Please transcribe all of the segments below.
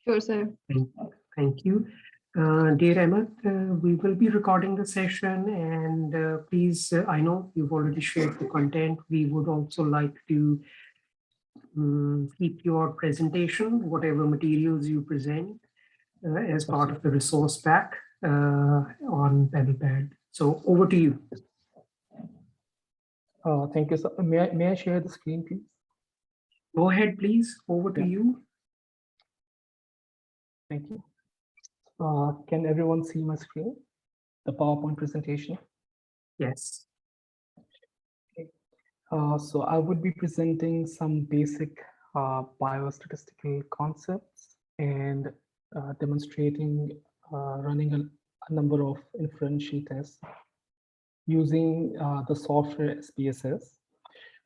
Sure, sir. Thank you. Dear Emma, we will be recording the session and please, I know you've already shared the content. We would also like to keep your presentation, whatever materials you present, as part of the resource pack on PebblePad. So over to you. Thank you. So may I share the screen, please? Go ahead, please. Over to you. Thank you. Can everyone see my screen? The PowerPoint presentation? Yes. Okay. So I would be presenting some basic biostatistical concepts and demonstrating running a number of inferential tests using the software SPSS.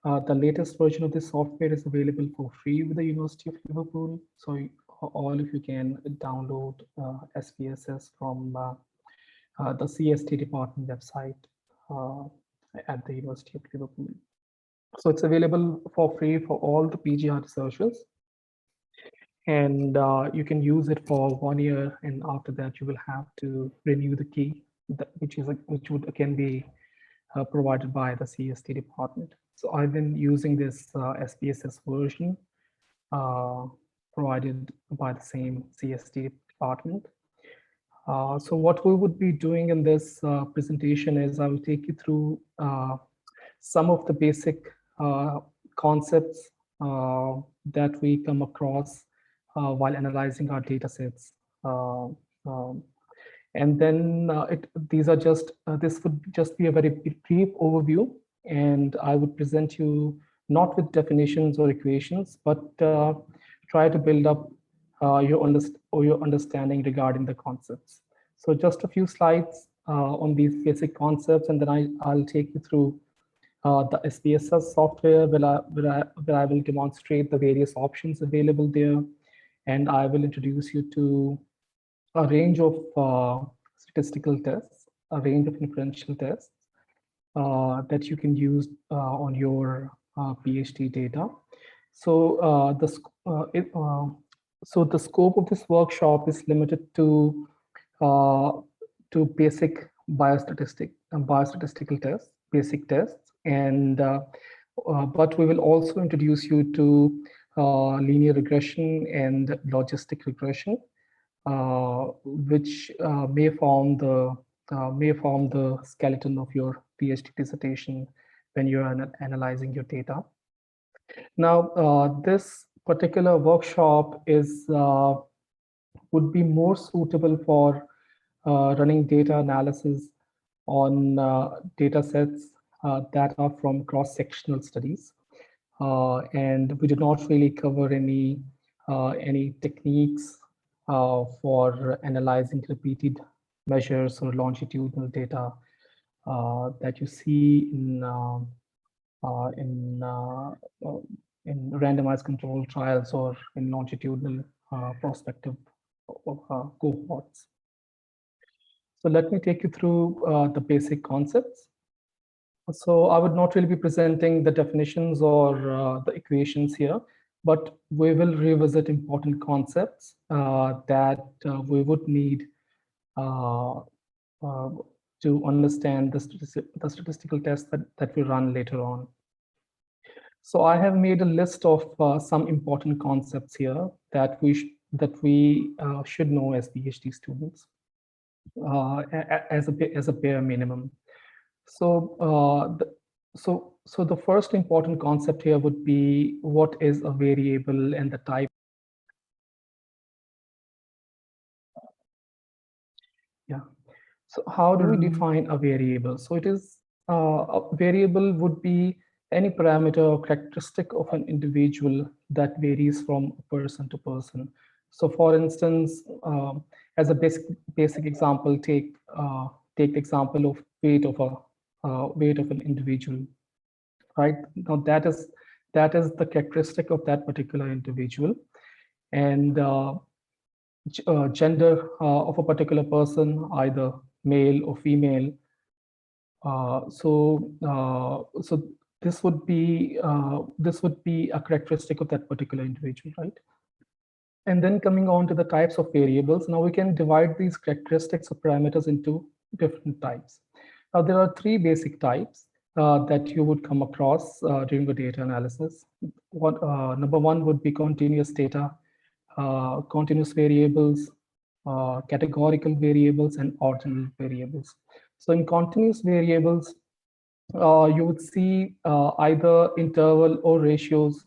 The latest version of this software is available for free with the University of Liverpool. So all of you can download SPSS from the CST department website at the University of Liverpool. So it's available for free for all the PGR researchers. And you can use it for 1 year, and after that you will have to renew the key, which would again be provided by the CST department. So I've been using this SPSS version provided by the same CST department. So what we would be doing in this presentation is I will take you through some of the basic concepts that we come across while analyzing our data sets. And then this would just be a very brief overview, and I would present you not with definitions or equations, but try to build up your understanding regarding the concepts. So just a few slides on these basic concepts, and then I'll take you through the SPSS software where I will demonstrate the various options available there, and I will introduce you to a range of statistical tests, a range of inferential tests that you can use on your PhD data. So so the scope of this workshop is limited to basic biostatistical tests, basic tests, and but we will also introduce you to linear regression and logistic regression, which may form the skeleton of your PhD dissertation when you are analyzing your data. Now, this particular workshop would be more suitable for running data analysis on data sets that are from cross-sectional studies. And we did not really cover any techniques for analyzing repeated measures or longitudinal data that you see in randomized controlled trials or in longitudinal prospective cohorts. So let me take you through the basic concepts. So I would not really be presenting the definitions or the equations here, but we will revisit important concepts that we would need to understand the statistical tests that we run later on. So I have made a list of some important concepts here that we should know as PhD students as a bare minimum. So so the first important concept here would be what is a variable and the type. Yeah. So how do we define a variable? So it is a variable would be any parameter or characteristic of an individual that varies from person to person. So for instance, as a basic example, take the example of weight of an individual, right? Now that is the characteristic of that particular individual, and gender of a particular person, either male or female. So this would be a characteristic of that particular individual, right? And then coming on to the types of variables, now we can divide these characteristics of parameters into different types. Now there are three basic types that you would come across during the data analysis. Number one would be continuous data, continuous variables, categorical variables, and ordinal variables. So in continuous variables, you would see either interval or ratios,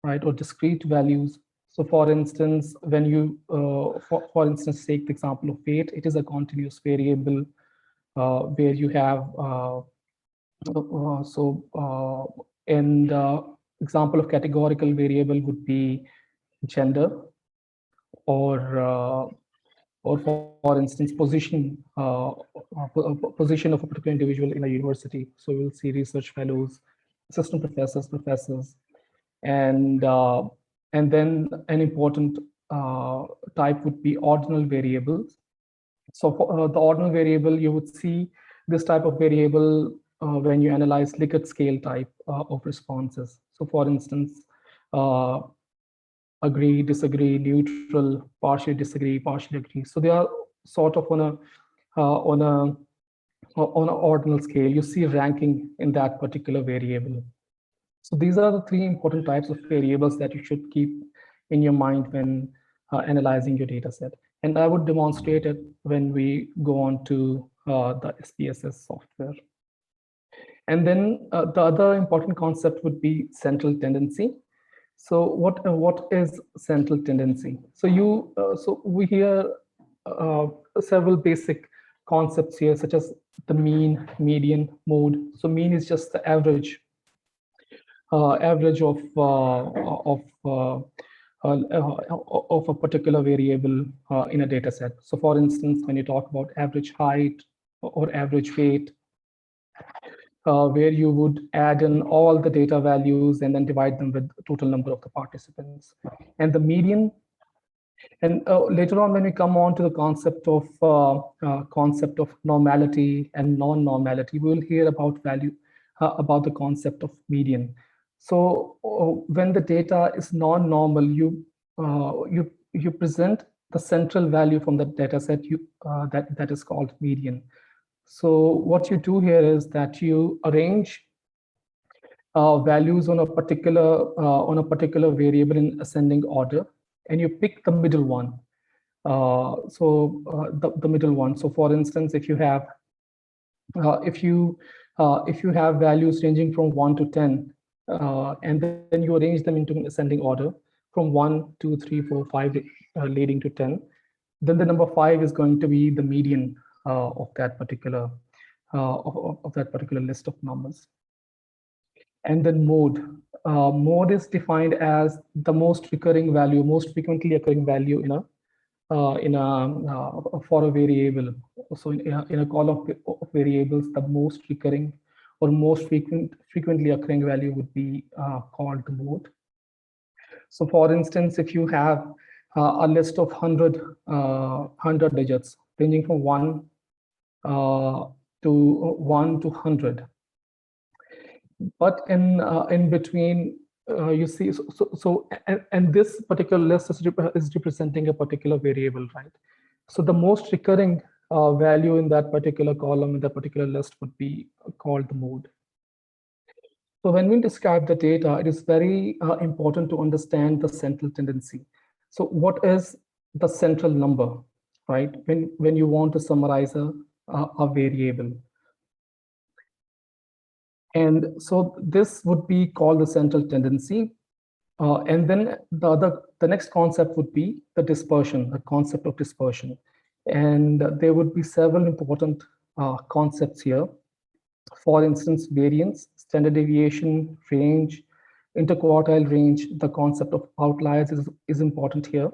right, or discrete values. So for instance, when you, for instance, take the example of weight, it is a continuous variable where you have, and example of categorical variable would be gender, or for instance, position of a particular individual in a university. So you'll see research fellows, assistant professors, and then an important type would be ordinal variables. So for the ordinal variable, you would see this type of variable when you analyze Likert scale type of responses. So for instance, agree, disagree, neutral, partially disagree, partially agree. So they are sort of on an ordinal scale. You see ranking in that particular variable. So these are the three important types of variables that you should keep in your mind when analyzing your data set. And I would demonstrate it when we go on to the SPSS software. And then the other important concept would be central tendency. So what is central tendency? So so we hear several basic concepts here, such as the mean, median, mode. So mean is just the average of a particular variable in a data set. So for instance, when you talk about average height or average weight, where you would add in all the data values and then divide them with the total number of the participants. And the median, and later on when we come on to the concept of normality and non-normality, we will hear about about the concept of median. So when the data is non-normal, you present the central value from the data set that is called median. So what you do here is that you arrange values on a particular variable in ascending order, and you pick the middle one. The middle one. So for instance, if you have values ranging from 1 to 10, and then you arrange them into an ascending order from 1, 2, 3, 4, 5, leading to 10, then the number 5 is going to be the median of that particular list of numbers. And then mode. Mode is defined as the most recurring value, most frequently occurring value for a variable. So in a column of variables, the most recurring or most frequently occurring value would be called the mode. So for instance, if you have a list of 100 digits ranging from 1 to 100, but in between you see, and this particular list is representing a particular variable, right? So the most recurring value in that particular column, in that particular list, would be called the mode. So when we describe the data, it is very important to understand the central tendency. So what is the central number, right? When you want to summarize a variable. And so this would be called the central tendency. And then the next concept would be the dispersion, the concept of dispersion. And there would be several important concepts here. For instance, variance, standard deviation, range, interquartile range. The concept of outliers is important here.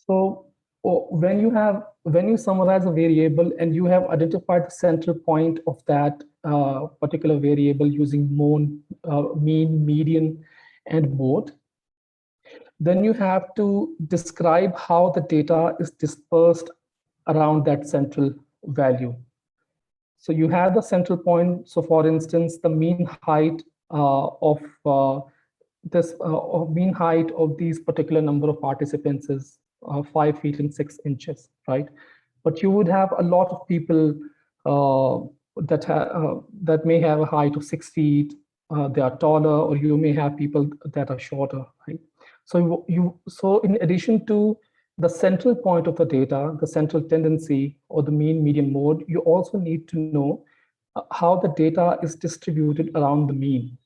So when you summarize a variable and you have identified the central point of that particular variable using mean, median, and mode, then you have to describe how the data is dispersed around that central value. So you have the central point. So for instance, the mean height of mean height of these particular number of participants is 5 feet and 6 inches, right? But you would have a lot of people that may have a height of 6 feet. They are taller, or you may have people that are shorter, right? So in addition to the central point of the data, the central tendency or the mean median mode, you also need to know how the data is distributed around the mean,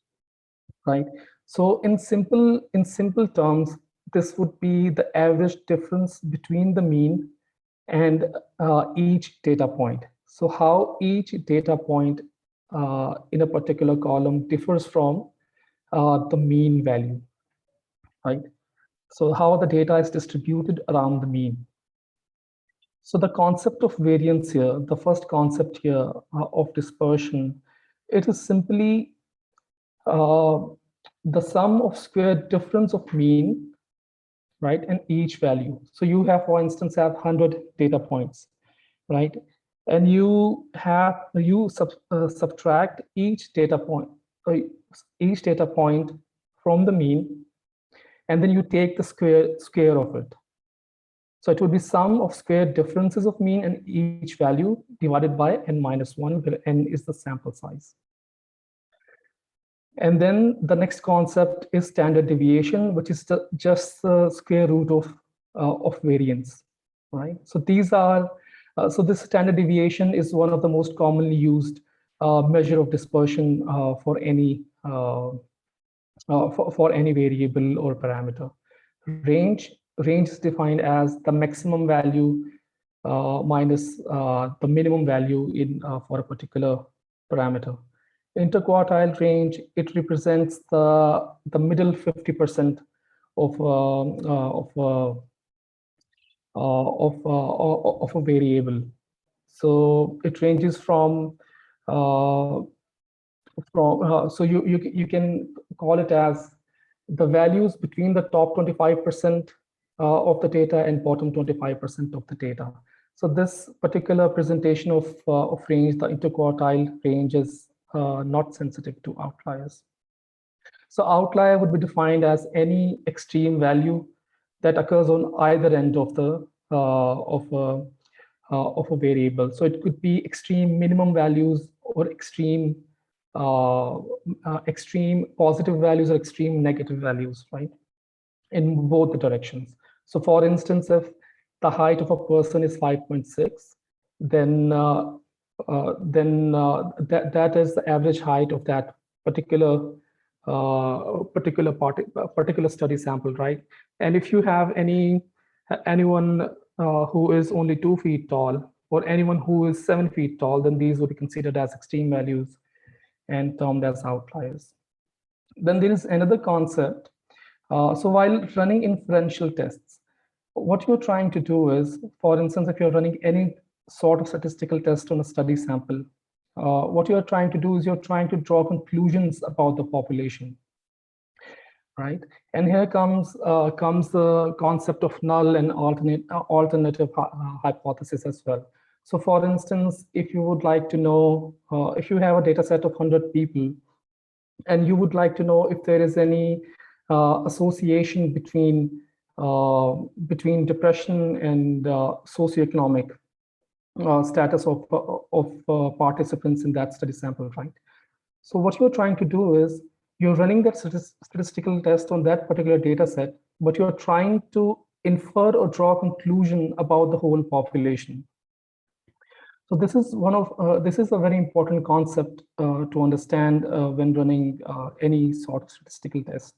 right? So in simple terms, this would be the average difference between the mean and each data point. So how each data point in a particular column differs from the mean value, right? So how the data is distributed around the mean. So the concept of variance here, the first concept here of dispersion, it is simply the sum of square difference of mean, right, and each value. So you have, for instance, have 100 data points, right? And you subtract each data point from the mean, and then you take the square of it. So it would be sum of square differences of mean and each value divided by n-1, where n is the sample size. And then the next concept is standard deviation, which is just the square root of variance, right? So these are so this standard deviation is one of the most commonly used measure of dispersion for any variable or parameter. Range is defined as the maximum value minus the minimum value in for a particular parameter. Interquartile range, it represents the middle 50% of a variable. So it ranges from so you can call it as the values between the top 25% of the data and bottom 25% of the data. So this particular presentation of range, the interquartile range, is not sensitive to outliers. So outlier would be defined as any extreme value that occurs on either end of the of a variable. So it could be extreme minimum values or extreme extreme positive values or extreme negative values, right, in both the directions. So for instance, if the height of a person is 5.6, then that is the average height of that particular particular study sample, right? And if you have anyone who is only 2 feet tall, or anyone who is 7 feet tall, then these would be considered as extreme values and termed as outliers. Then there is another concept. So while running inferential tests, what you're trying to do is, for instance, if you're running any sort of statistical test on a study sample, what you're trying to do is you're trying to draw conclusions about the population, right? And here comes the concept of null and alternative hypothesis as well. So for instance, if you would like to know, if you have a data set of 100 people, and you would like to know if there is any association between depression and socioeconomic status of participants in that study sample, right? So what you're trying to do is you're running that statistical test on that particular data set, but you're trying to infer or draw a conclusion about the whole population. So this is this is a very important concept to understand when running any sort of statistical test.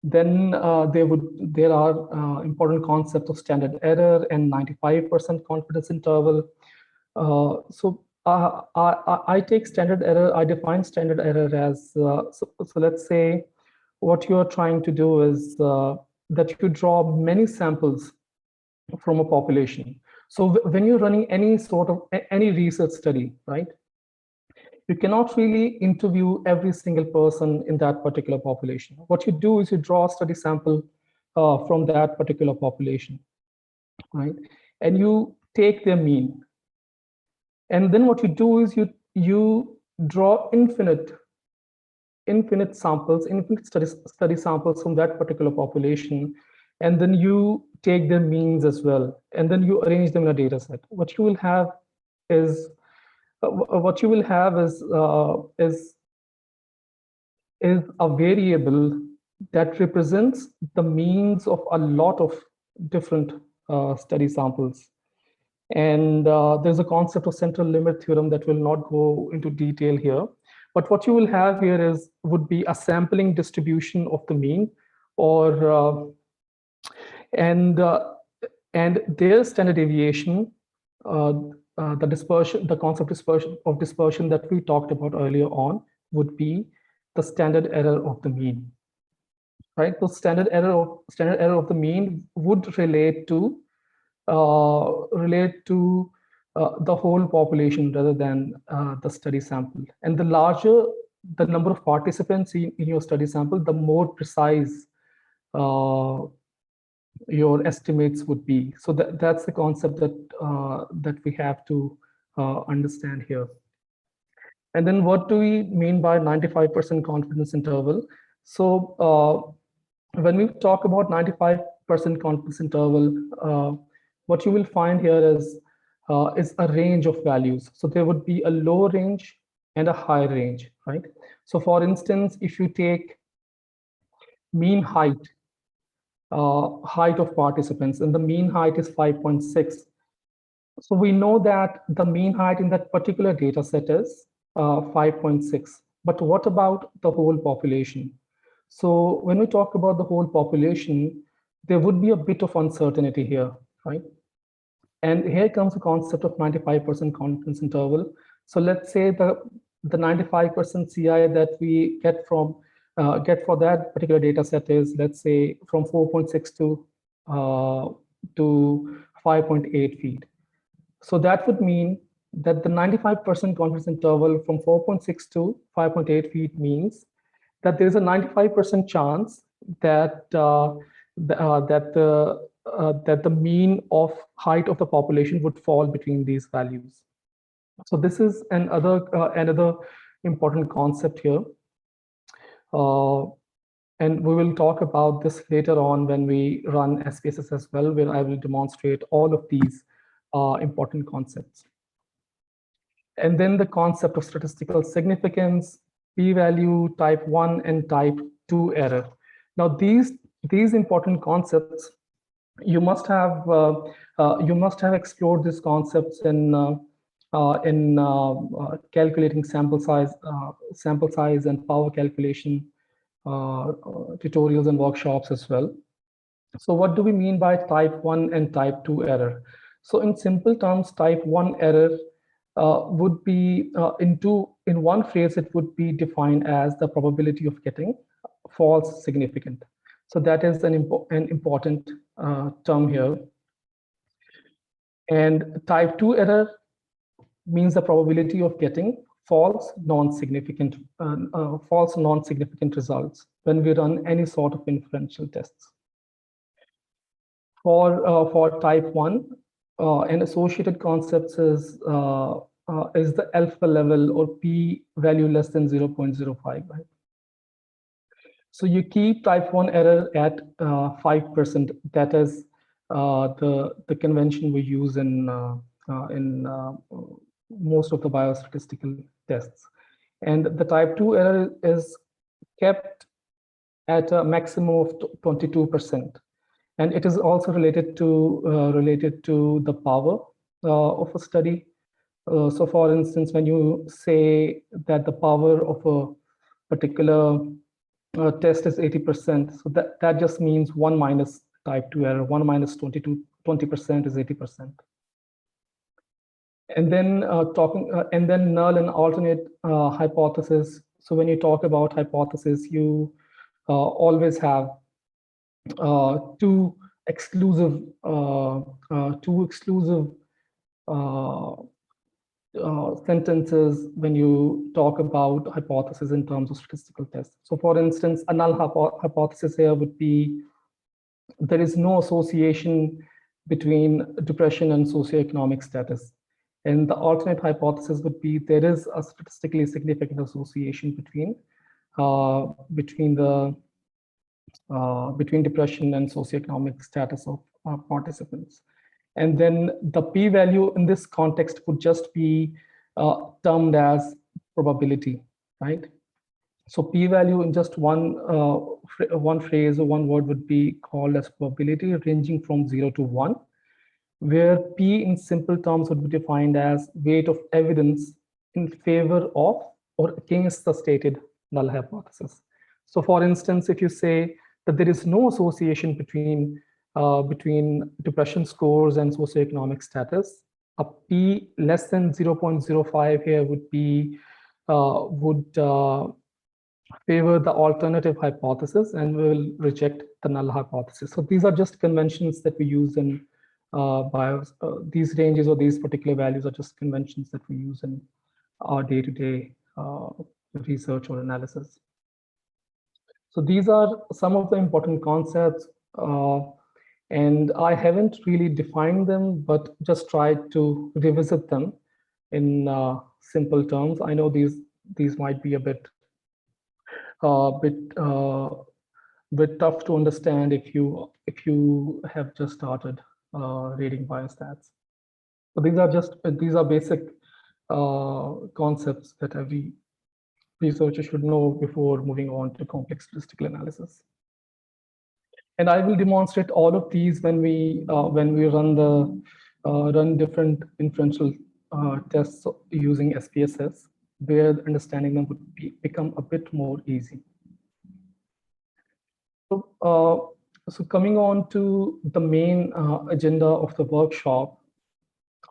Then there are important concepts of standard error and 95% confidence interval. So I take standard error. I define standard error as so let's say what you are trying to do is that you draw many samples from a population. So when you're running any sort of any research study, right, you cannot really interview every single person in that particular population. What you do is you draw a study sample from that particular population, right, and you take their mean. And then what you do is you draw infinite samples, infinite study samples from that particular population, and then you take their means as well, and then you arrange them in a data set. What you will have is a variable that represents the means of a lot of different study samples. And there's a concept of central limit theorem that will not go into detail here. But what you will have here would be a sampling distribution of the mean, or and their standard deviation, the dispersion, the concept of dispersion that we talked about earlier on, would be the standard error of the mean, right? So standard error of the mean would relate to the whole population rather than the study sample. And the larger the number of participants in your study sample, the more precise your estimates would be. So that's the concept that we have to understand here. And then what do we mean by 95% confidence interval? So when we talk about 95% confidence interval, what you will find here is a range of values. So there would be a low range and a high range, right? So for instance, if you take mean height of participants, and the mean height is 5.6. So we know that the mean height in that particular data set is 5.6. But what about the whole population? So when we talk about the whole population, there would be a bit of uncertainty here, right? And here comes the concept of 95% confidence interval. So let's say the 95% CI that we get for that particular data set is, let's say, from 4.6 to 5.8 feet. So that would mean that the 95% confidence interval from 4.6 to 5.8 feet means that there is a 95% chance that that the mean of height of the population would fall between these values. So this is another important concept here. And we will talk about this later on when we run SPSS as well, where I will demonstrate all of these important concepts. And then the concept of statistical significance, p-value, type 1 and type 2 error. Now these important concepts, you must have explored these concepts in calculating sample size and power calculation tutorials and workshops as well. So what do we mean by type 1 and type 2 error? So in simple terms, type 1 error would be in one phrase, it would be defined as the probability of getting false significant. So that is an important term here. And type 2 error means the probability of getting false non-significant results when we run any sort of inferential tests. For type 1, an associated concepts is the alpha level or p value less than 0.05, right? So you keep type 1 error at 5%. That is the convention we use in most of the biostatistical tests. And the type 2 error is kept at a maximum of 22%. And it is also related to the power of a study. So for instance, when you say that the power of a particular test is 80%, so that just means 1 minus type 2 error, 1 minus 20% is 80%. And then and then null and alternate hypothesis. So when you talk about hypothesis, you always have two exclusive sentences when you talk about hypothesis in terms of statistical tests. So for instance, a null hypothesis here would be there is no association between depression and socioeconomic status. And the alternate hypothesis would be there is a statistically significant association between depression and socioeconomic status of participants. And then the p-value in this context would just be termed as probability, right? So p-value in just one phrase or one word would be called as probability, ranging from 0 to 1, where p in simple terms would be defined as weight of evidence in favor of or against the stated null hypothesis. So for instance, if you say that there is no association between depression scores and socioeconomic status, a p less than 0.05 here would be favor the alternative hypothesis and will reject the null hypothesis. So these are just conventions that we use in bios. These ranges or these particular values are just conventions that we use in our day-to-day research or analysis. So these are some of the important concepts, and I haven't really defined them, but just tried to revisit them in simple terms. I know these might be a bit tough to understand if you have just started reading biostats. So these are basic concepts that every researcher should know before moving on to complex statistical analysis. And I will demonstrate all of these when we run different inferential tests using SPSS, where understanding them would become a bit more easy. So coming on to the main agenda of the workshop.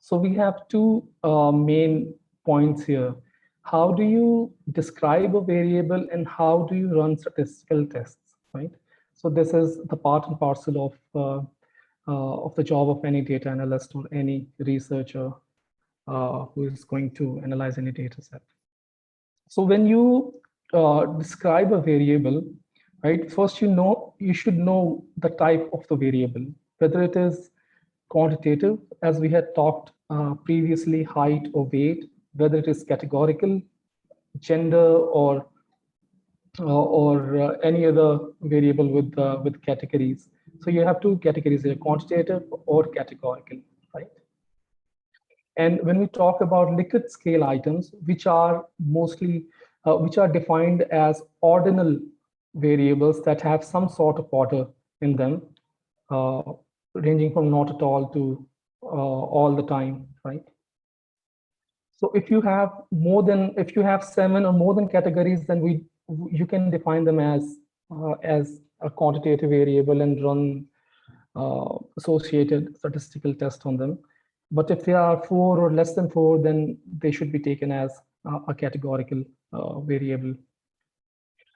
So we have two main points here. How do you describe a variable and how do you run statistical tests, right? So this is the part and parcel of the job of any data analyst or any researcher who is going to analyze any data set. So when you describe a variable, right, first you should know the type of the variable, whether it is quantitative, as we had talked previously, height or weight, whether it is categorical, gender, or any other variable with categories. So you have two categories here, quantitative or categorical, right? And when we talk about Likert scale items, which are mostly defined as ordinal variables that have some sort of order in them, ranging from not at all to all the time, right? So if you have 7 or more than categories, then you can define them as a quantitative variable and run associated statistical tests on them. But if there are 4 or less than 4, then they should be taken as a categorical variable.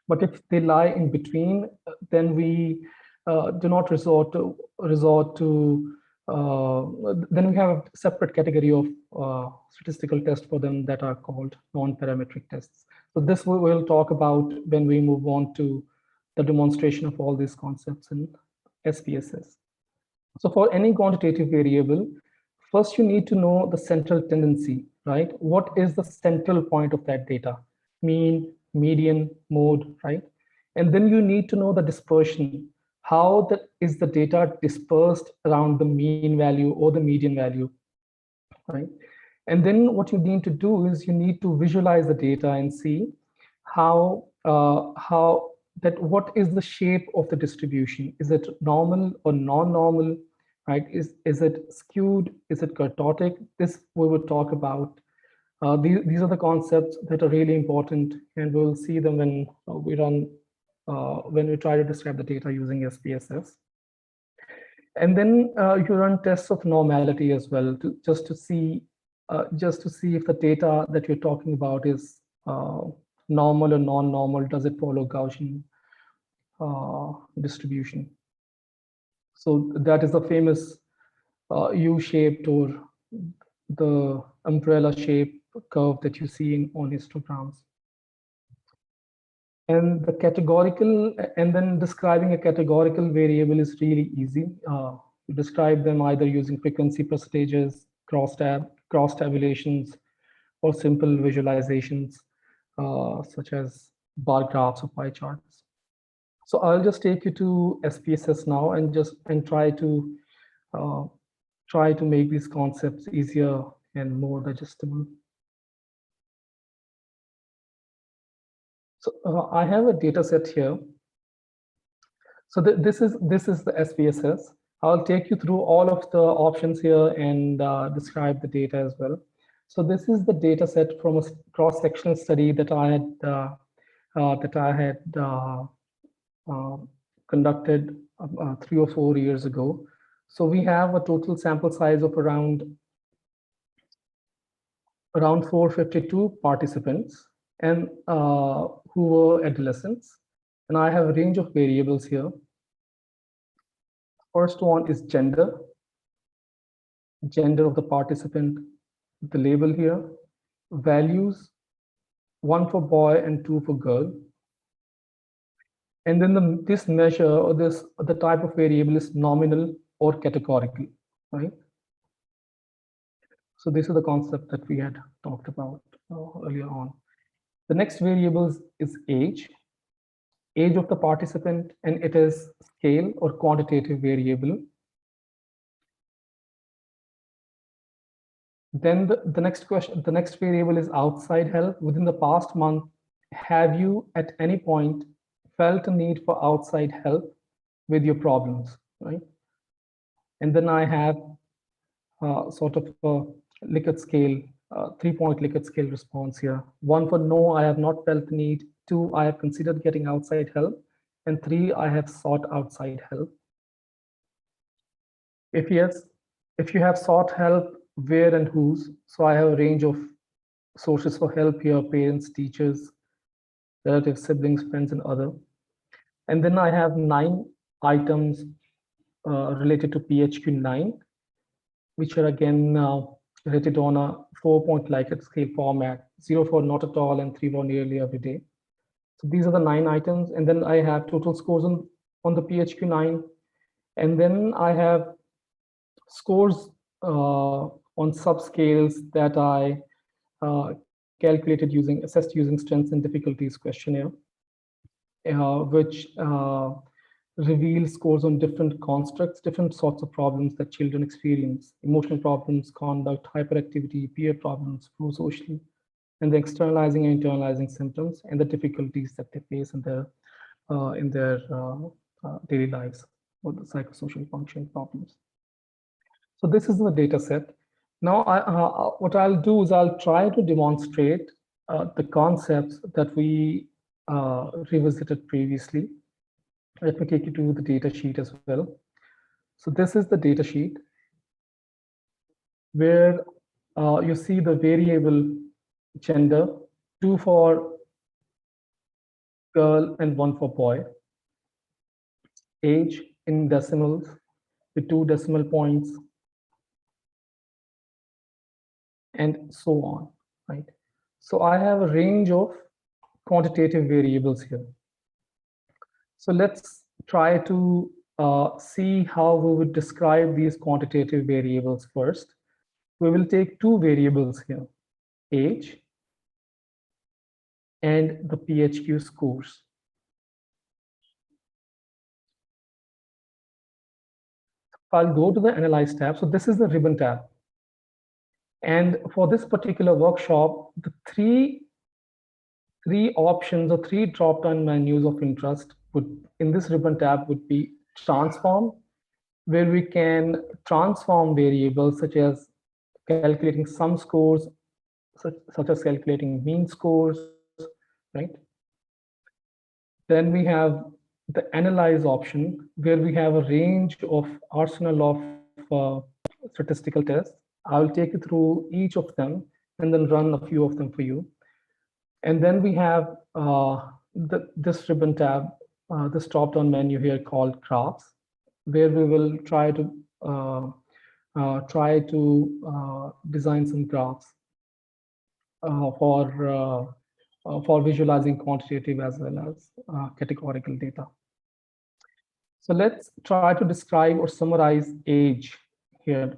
But if they lie in between, then we do not resort to then we have a separate category of statistical tests for them that are called non-parametric tests. So this we will talk about when we move on to the demonstration of all these concepts in SPSS. So for any quantitative variable, first you need to know the central tendency, right? What is the central point of that data? Mean, median, mode, right? And then you need to know the dispersion. How is the data dispersed around the mean value or the median value, right? And then what you need to do is you need to visualize the data and see what is the shape of the distribution? Is it normal or non-normal, right? Is it skewed? Is it kurtotic? This we will talk about. These are the concepts that are really important, and we'll see them when we try to describe the data using SPSS. And then you run tests of normality as well, just to see if the data that you're talking about is normal or non-normal. Does it follow Gaussian distribution? So that is the famous U-shaped or the umbrella shape curve that you see on histograms. And the categorical, and then describing a categorical variable is really easy. You describe them either using frequency percentages, crosstab, cross tabulations or simple visualizations, such as bar graphs or pie charts. So I'll just take you to SPSS now and try to make these concepts easier and more digestible. So I have a data set here. So this is the SPSS. I'll take you through all of the options here and describe the data as well. So this is the data set from a cross-sectional study that I had conducted 3 or 4 years ago. So we have a total sample size of around 452 participants and who were adolescents. And I have a range of variables here. First one is gender of the participant, the label here, values, 1 for boy and 2 for girl. And then this measure or the type of variable is nominal or categorical, right? So this is the concept that we had talked about earlier on. The next variable is age of the participant, and it is scale or quantitative variable. Then the next variable is outside help. Within the past month, have you at any point felt a need for outside help with your problems, right? And then I have sort of a Likert scale, 3-point Likert scale response here. 1 for no, I have not felt the need. 2, I have considered getting outside help. And 3, I have sought outside help. If yes, if you have sought help, where and whose? So I have a range of sources for help here: parents, teachers, relatives, siblings, friends, and other. And then I have 9 items related to PHQ-9, which are again rated on a 4-point Likert scale format: 0 for not at all and 3 for nearly every day. So these are the 9 items. And then I have total scores on the PHQ-9. And then I have scores on subscales that I assessed using strengths and difficulties questionnaire, which reveals scores on different constructs, different sorts of problems that children experience: emotional problems, conduct, hyperactivity, peer problems, pro-social, and the externalizing and internalizing symptoms, and the difficulties that they face in their daily lives, or the psychosocial function problems. So this is the data set. Now, what I'll do is I'll try to demonstrate the concepts that we revisited previously. Let me take you to the data sheet as well. So this is the data sheet where you see the variable gender, 2 for girl and 1 for boy. Age in decimals with 2 decimal points, and so on, right? So I have a range of quantitative variables here. So let's try to see how we would describe these quantitative variables first. We will take 2 variables here: age and the PHQ scores. I'll go to the Analyze tab. So this is the ribbon tab. And for this particular workshop, the three options or 3 drop-down menus of interest in this ribbon tab would be transform, where we can transform variables such as calculating sum scores, such as calculating mean scores, right? Then we have the Analyze option, where we have a range of arsenal of statistical tests. I'll take you through each of them and then run a few of them for you. And then we have this ribbon tab, this drop-down menu here called Graphs, where we will try to design some graphs for visualizing quantitative as well as categorical data. So let's try to describe or summarize age here.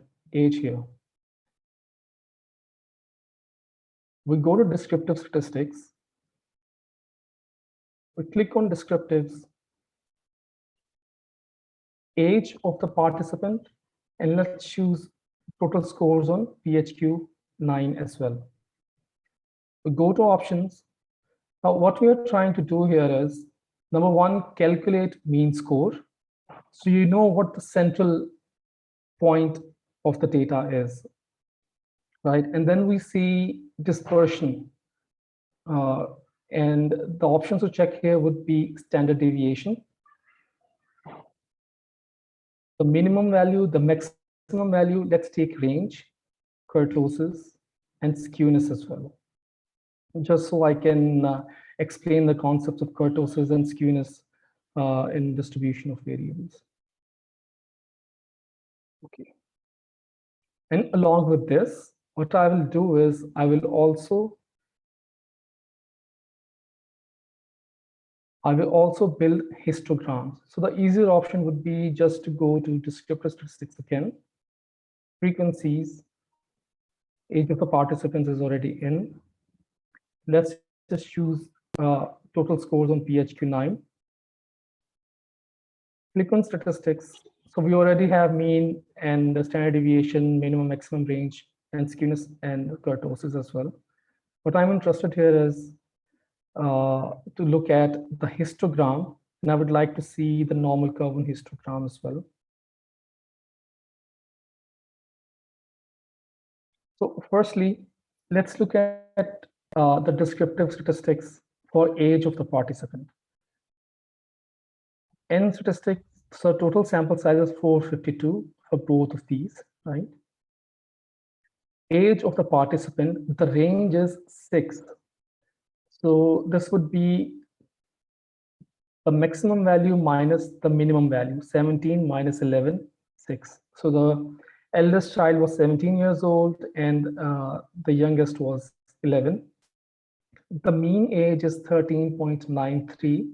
We go to descriptive statistics. We click on descriptives, age of the participant, and let's choose total scores on PHQ 9 as well. We go to options. Now, what we are trying to do here is, number one, calculate mean score. So you know what the central point of the data is, right? And then we see dispersion. And the options to check here would be standard deviation, the minimum value, the maximum value. Let's take range, kurtosis, and skewness as well. Just so I can explain the concepts of kurtosis and skewness in distribution of variables. Okay. And along with this, what I will do is I will also build histograms. So the easier option would be just to go to descriptive statistics again. Frequencies, age of the participants is already in. Let's just choose total scores on PHQ-9. Click on statistics. So we already have mean and the standard deviation, minimum, maximum range, and skewness and kurtosis as well. What I'm interested here is to look at the histogram, and I would like to see the normal curve on histogram as well. So firstly, let's look at the descriptive statistics for age of the participant. N statistics, so total sample size is 452 for both of these, right? Age of the participant, the range is 6. So this would be the maximum value minus the minimum value, 17 minus 11, 6. So the eldest child was 17 years old and the youngest was 11. The mean age is 13.93,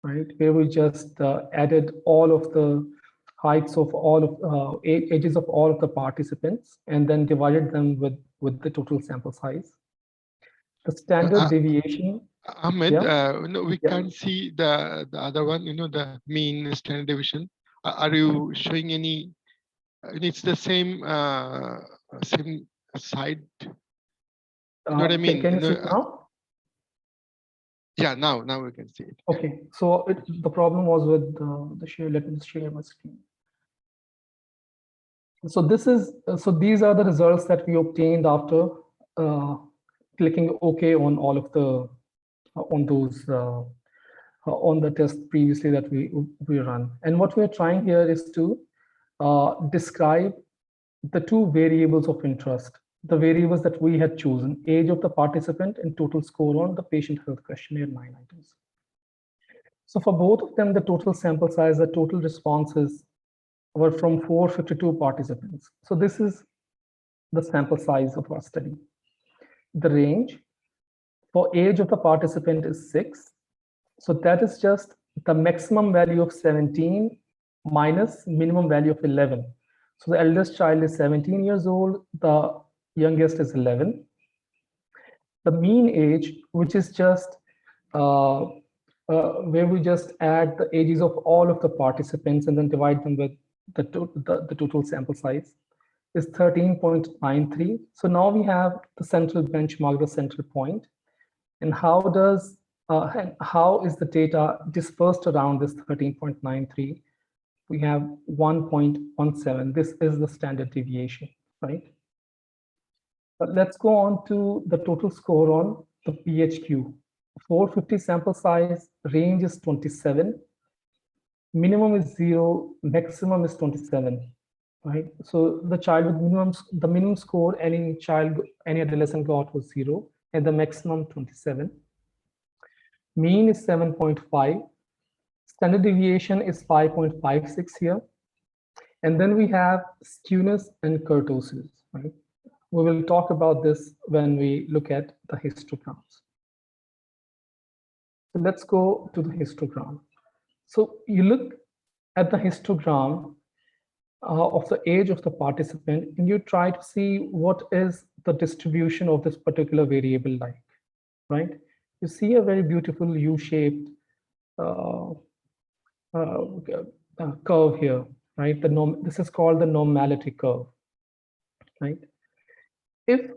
right? Where we just added all of the heights of all of ages of all of the participants and then divided them with the total sample size. The standard deviation. Ahmed, no, we Yeah. can't see the other one, the mean standard deviation. Are you showing any? It's the same same side. You know what I mean? Can you see it now? Yeah, now we can see it. Okay, so the problem was with the share. Let me just share my screen. So these are the results that we obtained after clicking OK on all of the on those on the test previously that we run. And what we are trying here is to describe the two variables of interest, the variables that we had chosen: age of the participant and total score on the patient health questionnaire 9 items. So for both of them, the total sample size, the total responses were from 452 participants. So this is the sample size of our study. The range for age of the participant is 6. So that is just the maximum value of 17 minus minimum value of 11. So the eldest child is 17 years old, the youngest is 11. The mean age, which is just where we just add the ages of all of the participants and then divide them with the total sample size, is 13.93. So now we have the central benchmark, the central point. And how is the data dispersed around this 13.93? We have 1.17. This is the standard deviation, right? But let's go on to the total score on the PHQ. 450 sample size, range is 27. Minimum is 0, maximum is 27, right? So the child with the minimum score any adolescent got was 0, and the maximum 27. Mean is 7.5. Standard deviation is 5.56 here. And then we have skewness and kurtosis, right? We will talk about this when we look at the histograms. So let's go to the histogram. So you look at the histogram, of the age of the participant, and you try to see what is the distribution of this particular variable like, right? You see a very beautiful U-shaped curve here, right? This is called the normality curve, right? If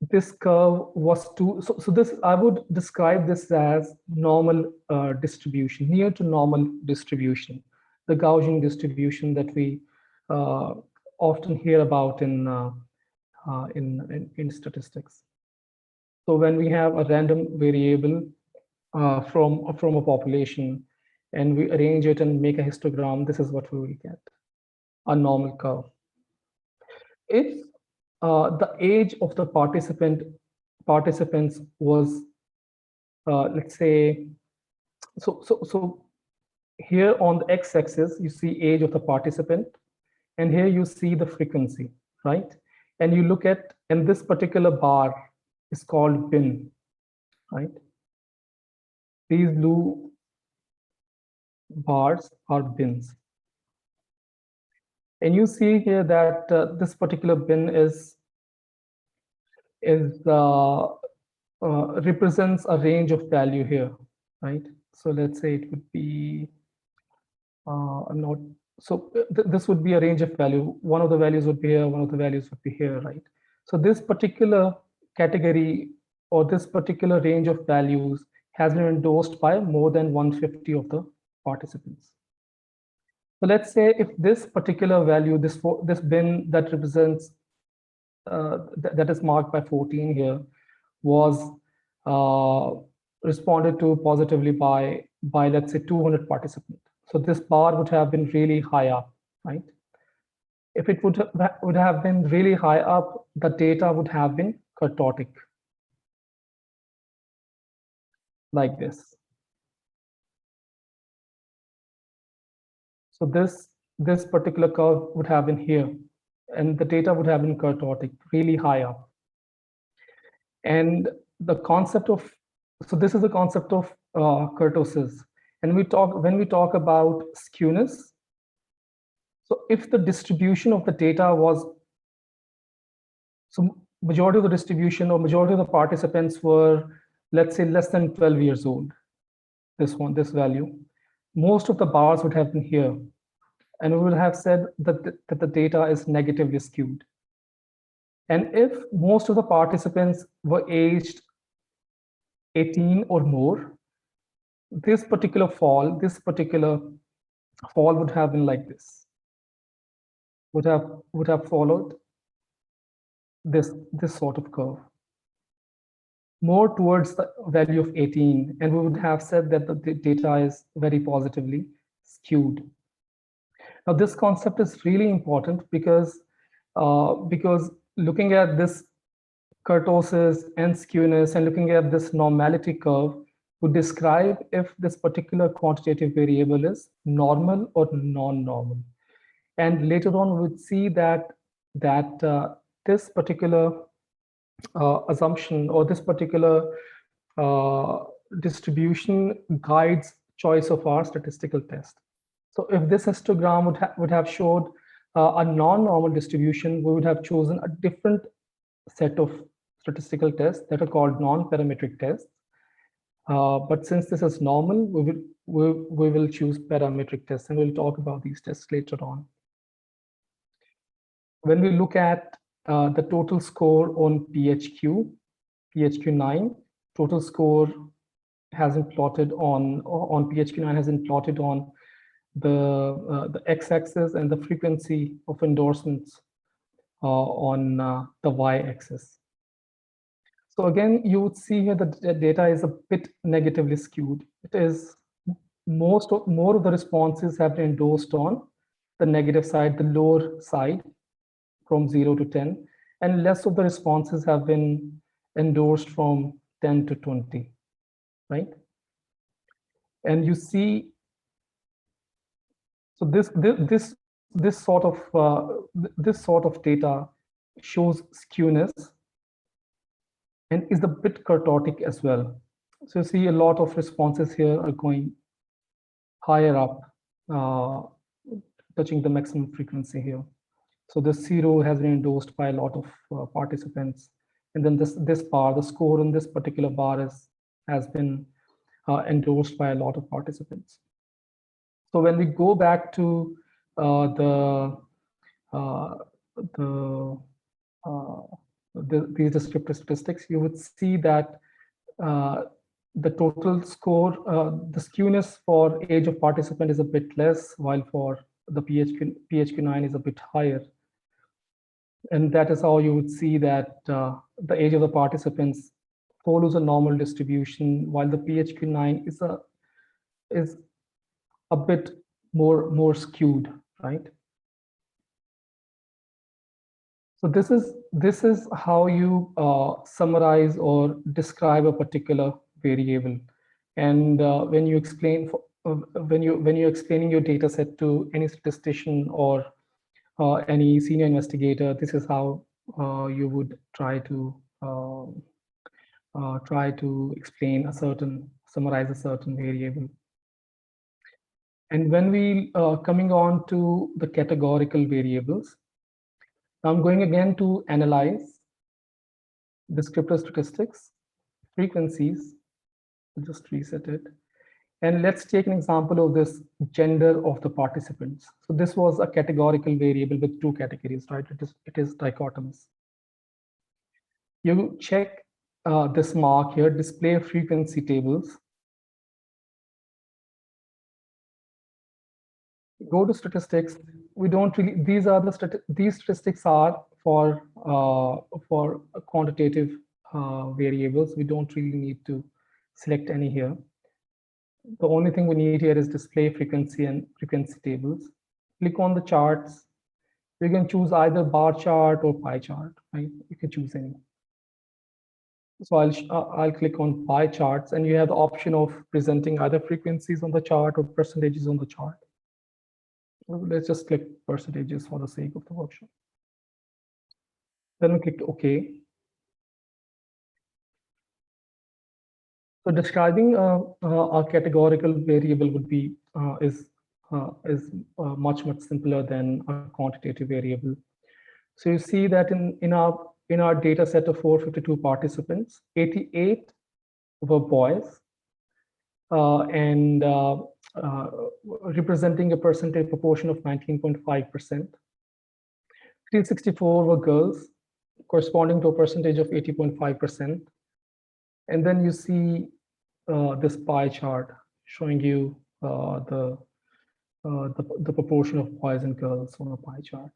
this curve was so this, I would describe this as normal distribution, near to normal distribution, the Gaussian distribution that we often hear about in statistics. So when we have a random variable from a population and we arrange it and make a histogram, this is what we will get, a normal curve. If the age of the participants was, let's say, so here on the x-axis, you see age of the participant, and here you see the frequency, right? And you look at, and this particular bar is called bin, right? These blue bars are bins. And you see here that this particular bin represents a range of value here, right? So let's say it would be this would be a range of value. One of the values would be here, one of the values would be here, right? So this particular category or this particular range of values has been endorsed by more than 150 of the participants. So let's say if this particular value, this bin that represents, that is marked by 14 here, was responded to positively by let's say 200 participants. So this bar would have been really high up, right? If it would have been really high up, the data would have been kurtotic, like this. So this particular curve would have been here, and the data would have been kurtotic, really high up. And the concept of, so this is the concept of kurtosis. And when we talk about skewness, so if the distribution of the data was, so majority of the distribution or majority of the participants were, let's say, less than 12 years old, this value, most of the bars would have been here. And we would have said that the data is negatively skewed. And if most of the participants were aged 18 or more, this particular fall would have been like this, would have followed this sort of curve, more towards the value of 18, and we would have said that the data is very positively skewed. Now, this concept is really important because looking at this kurtosis and skewness and looking at this normality curve would describe if this particular quantitative variable is normal or non-normal. And later on, we would see that this particular assumption or this particular distribution guides choice of our statistical test. So if this histogram would have showed a non-normal distribution, we would have chosen a different set of statistical tests that are called non-parametric tests. But since this is normal, we will choose parametric tests, and we'll talk about these tests later on. When we look at the total score on PHQ-9, total score has been plotted on PHQ-9 has been plotted on the x-axis and the frequency of endorsements on the y-axis. So again, you would see here that the data is a bit negatively skewed. It is more of the responses have been endorsed on the negative side, the lower side, from 0 to 10, and less of the responses have been endorsed from 10 to 20, right? And you see, so this sort of data shows skewness and is a bit kurtotic as well. So you see a lot of responses here are going higher up, touching the maximum frequency here. So this 0 has been endorsed by a lot of participants. And then this bar, the score on this particular bar has been endorsed by a lot of participants. So when we go back to these descriptive statistics, you would see that the total score, the skewness for age of participant is a bit less, while for the PHQ-9 is a bit higher. And that is how you would see that the age of the participants follows a normal distribution, while the PHQ-9 is a bit more skewed, right? So this is how you summarize or describe a particular variable. And when you explain when you're explaining your data set to any statistician or any senior investigator, this is how you would try to explain summarize a certain variable. And when we coming on to the categorical variables, I'm going again to analyze descriptive statistics, frequencies. I'll just reset it. And let's take an example of this gender of the participants. So this was a categorical variable with two categories, right? It is dichotomous. You check this mark here, display frequency tables. Go to statistics. We don't really, these statistics are for quantitative variables. We don't really need to select any here. The only thing we need here is display frequency and frequency tables. Click on the charts. You can choose either bar chart or pie chart, right? You can choose any. So I'll click on pie charts, and you have the option of presenting either frequencies on the chart or percentages on the chart. Let's just click percentages for the sake of the workshop. Then we click OK. So describing a categorical variable would be is much simpler than a quantitative variable. So you see that in our data set of 452 participants, 88 were boys, and representing a percentage proportion of 19.5%. 364 were girls, corresponding to a percentage of 80.5%. And then you see this pie chart showing you the proportion of boys and girls on a pie chart.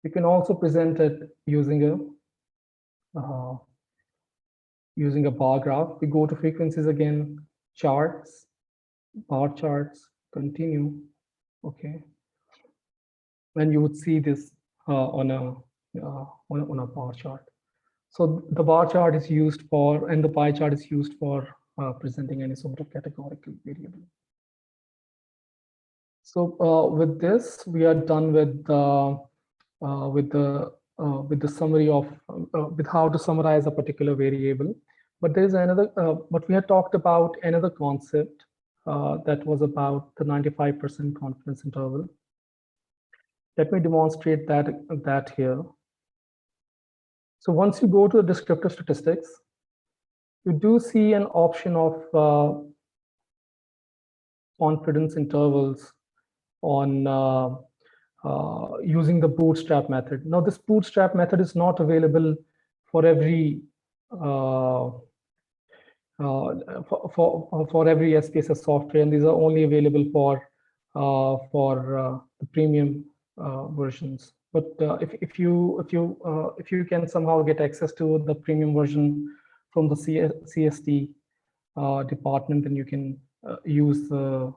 You can also present it using a bar graph. We go to frequencies again, charts, bar charts, continue. Okay, and you would see this on a bar chart. So the bar chart is used for, and the pie chart is used for presenting any sort of categorical variable. So with this, we are done with the summary of with how to summarize a particular variable. But there is another. But we had talked about another concept that was about the 95% confidence interval. Let me demonstrate that here. So once you go to the descriptive statistics, you do see an option of confidence intervals on using the bootstrap method. Now, this bootstrap method is not available for every every SPSS software, and these are only available for the premium versions. But if you can somehow get access to the premium version from the CST department, then you can use the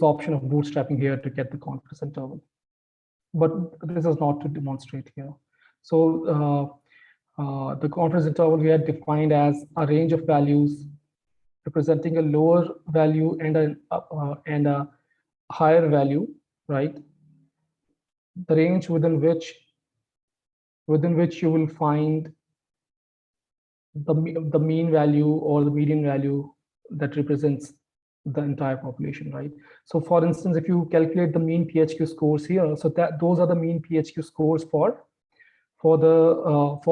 option of bootstrapping here to get the confidence interval. But this is not to demonstrate here. So the confidence interval we had defined as a range of values representing a lower value and a higher value, right? The range within which you will find the mean value or the median value that represents the entire population, right? So for instance, if you calculate the mean PHQ scores here, so that those are the mean PHQ scores for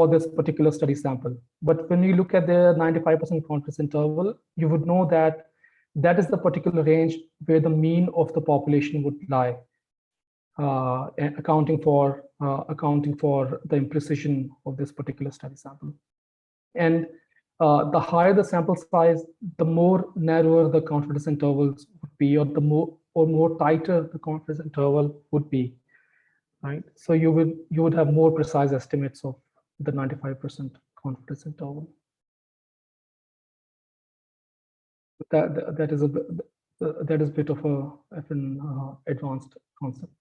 this particular study sample. But when you look at the 95% confidence interval, you would know that that is the particular range where the mean of the population would lie, accounting for the imprecision of this particular study sample. And the higher the sample size, the more narrower the confidence intervals would be, or the more tighter the confidence interval would be, right? So you would have more precise estimates of the 95% confidence interval. That is a bit of an advanced concept.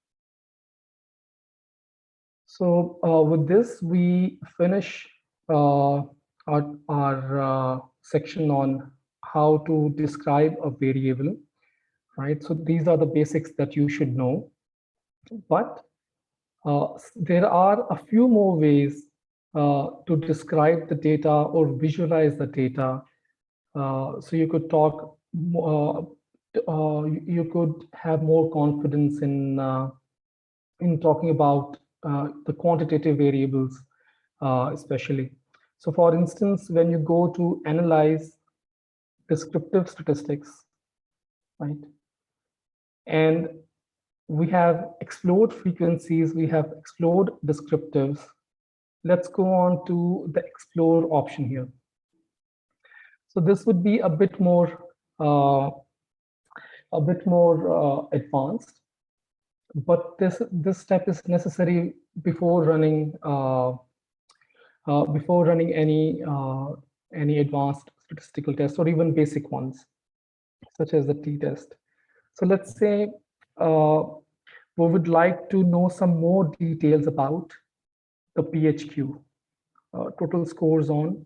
So with this, we finish our section on how to describe a variable, right? So these are the basics that you should know. But there are a few more ways to describe the data or visualize the data. So you could talk, you could have more confidence in talking about the quantitative variables, especially. So for instance, when you go to analyze descriptive statistics, right? And we have explored frequencies, we have explored descriptives. Let's go on to the explore option here. So this would be a bit more advanced, but this step is necessary before running any advanced statistical tests or even basic ones, such as the t-test. So let's say we would like to know some more details about the PHQ, total scores on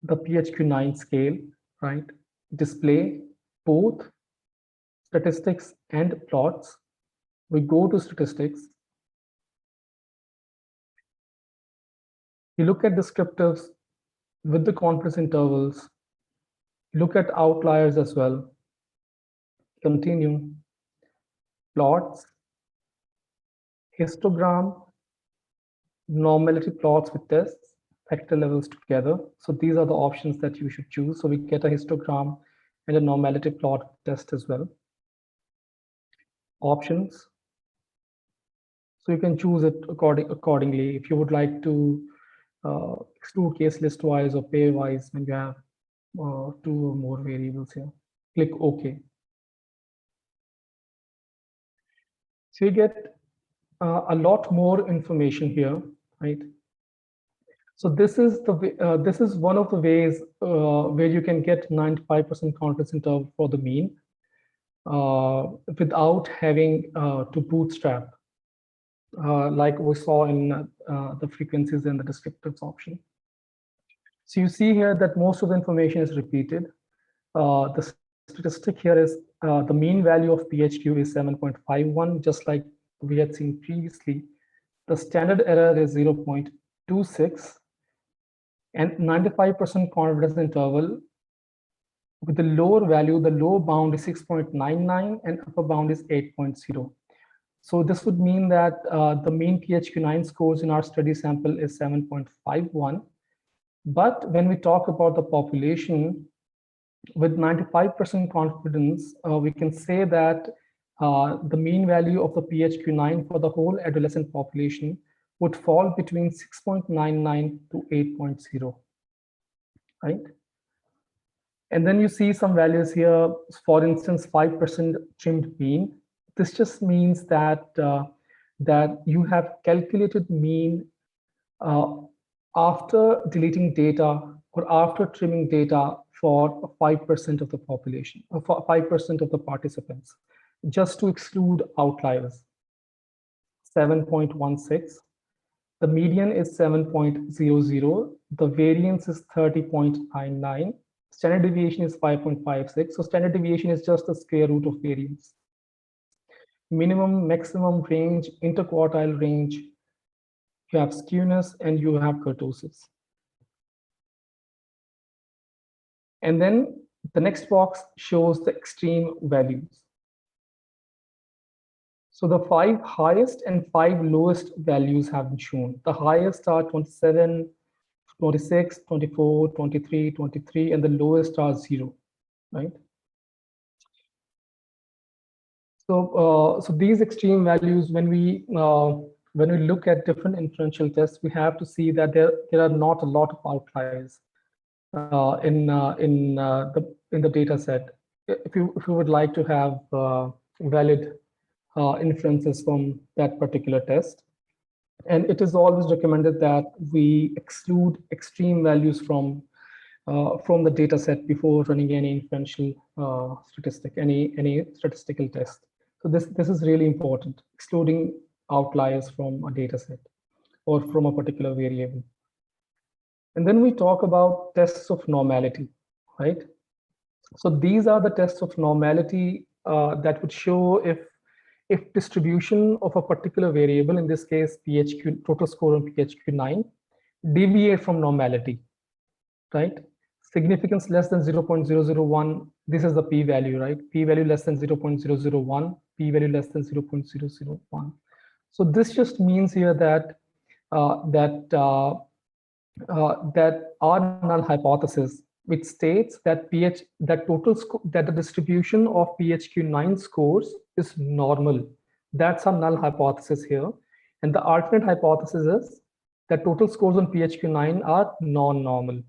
the PHQ-9 scale, right? Display both statistics and plots. We go to statistics. You look at descriptives with the confidence intervals. Look at outliers as well. Continue. Plots, histogram, normality plots with tests, factor levels together. So these are the options that you should choose. So we get a histogram and a normality plot test as well. Options. So you can choose it accordingly. If you would like to exclude case list wise or pair wise when you have 2 or more variables here, click OK. So you get a lot more information here, right? So this is one of the ways where you can get 95% confidence interval for the mean without having to bootstrap, like we saw in the frequencies and the descriptives option. So you see here that most of the information is repeated. The statistic here is the mean value of PHQ is 7.51, just like we had seen previously. The standard error is 0.26, and 95% confidence interval with the lower value, the lower bound is 6.99 and upper bound is 8.0. So this would mean that the mean PHQ-9 scores in our study sample is 7.51. But when we talk about the population, with 95% confidence, we can say that the mean value of the PHQ-9 for the whole adolescent population would fall between 6.99 to 8.0, right? And then you see some values here, for instance, 5% trimmed mean. This just means that that you have calculated mean after deleting data or after trimming data for 5% of the population, or for 5% of the participants, just to exclude outliers. 7.16. The median is 7.00. The variance is 30.99. Standard deviation is 5.56. So standard deviation is just the square root of variance. Minimum, maximum range, interquartile range. You have skewness and you have kurtosis. And then The next box shows the extreme values. So the 5 highest and 5 lowest values have been shown. The highest are 27, 26, 24, 23, 23, and the lowest are 0, right? So these extreme values, when we look at different inferential tests, we have to see that there are not a lot of outliers in the data set. If you would like to have valid inferences from that particular test, and it is always recommended that we exclude extreme values from the data set before running any inferential statistic, any statistical test. So this is really important, excluding outliers from a data set or from a particular variable. And then we talk about tests of normality, right? So these are the tests of normality that would show if distribution of a particular variable, in this case PHQ, total score on PHQ-9, deviate from normality, right? Significance less than 0.001, this is the p-value, right? P-value less than 0.001, p-value less than 0.001. So this just means here that that our null hypothesis, which states that that the distribution of PHQ-9 scores is normal. That's our null hypothesis here. And the alternate hypothesis is that total scores on PHQ-9 are non-normal.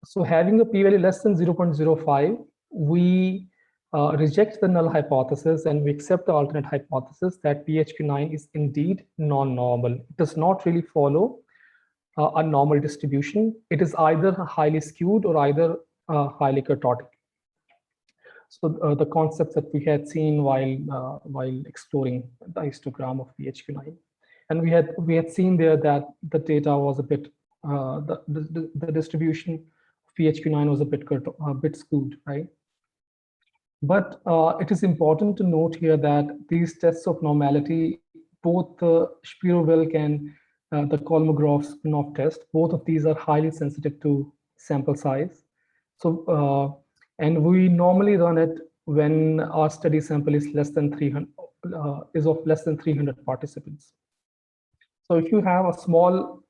So having a p-value less than 0.05, we reject the null hypothesis and we accept the alternate hypothesis that PHQ-9 is indeed non-normal. It does not really follow a normal distribution. It is either highly skewed or either highly kurtotic. So the concepts that we had seen while exploring the histogram of PHQ-9, and we had seen there that the data was a bit the distribution of PHQ-9 was a bit skewed, right? But it is important to note here that these tests of normality, both the Shapiro-Wilk and the Kolmogorov-Smirnov test, both of these are highly sensitive to sample size. So, and we normally run it when our study sample is less than 300, is of less than 300 participants. So if you have a small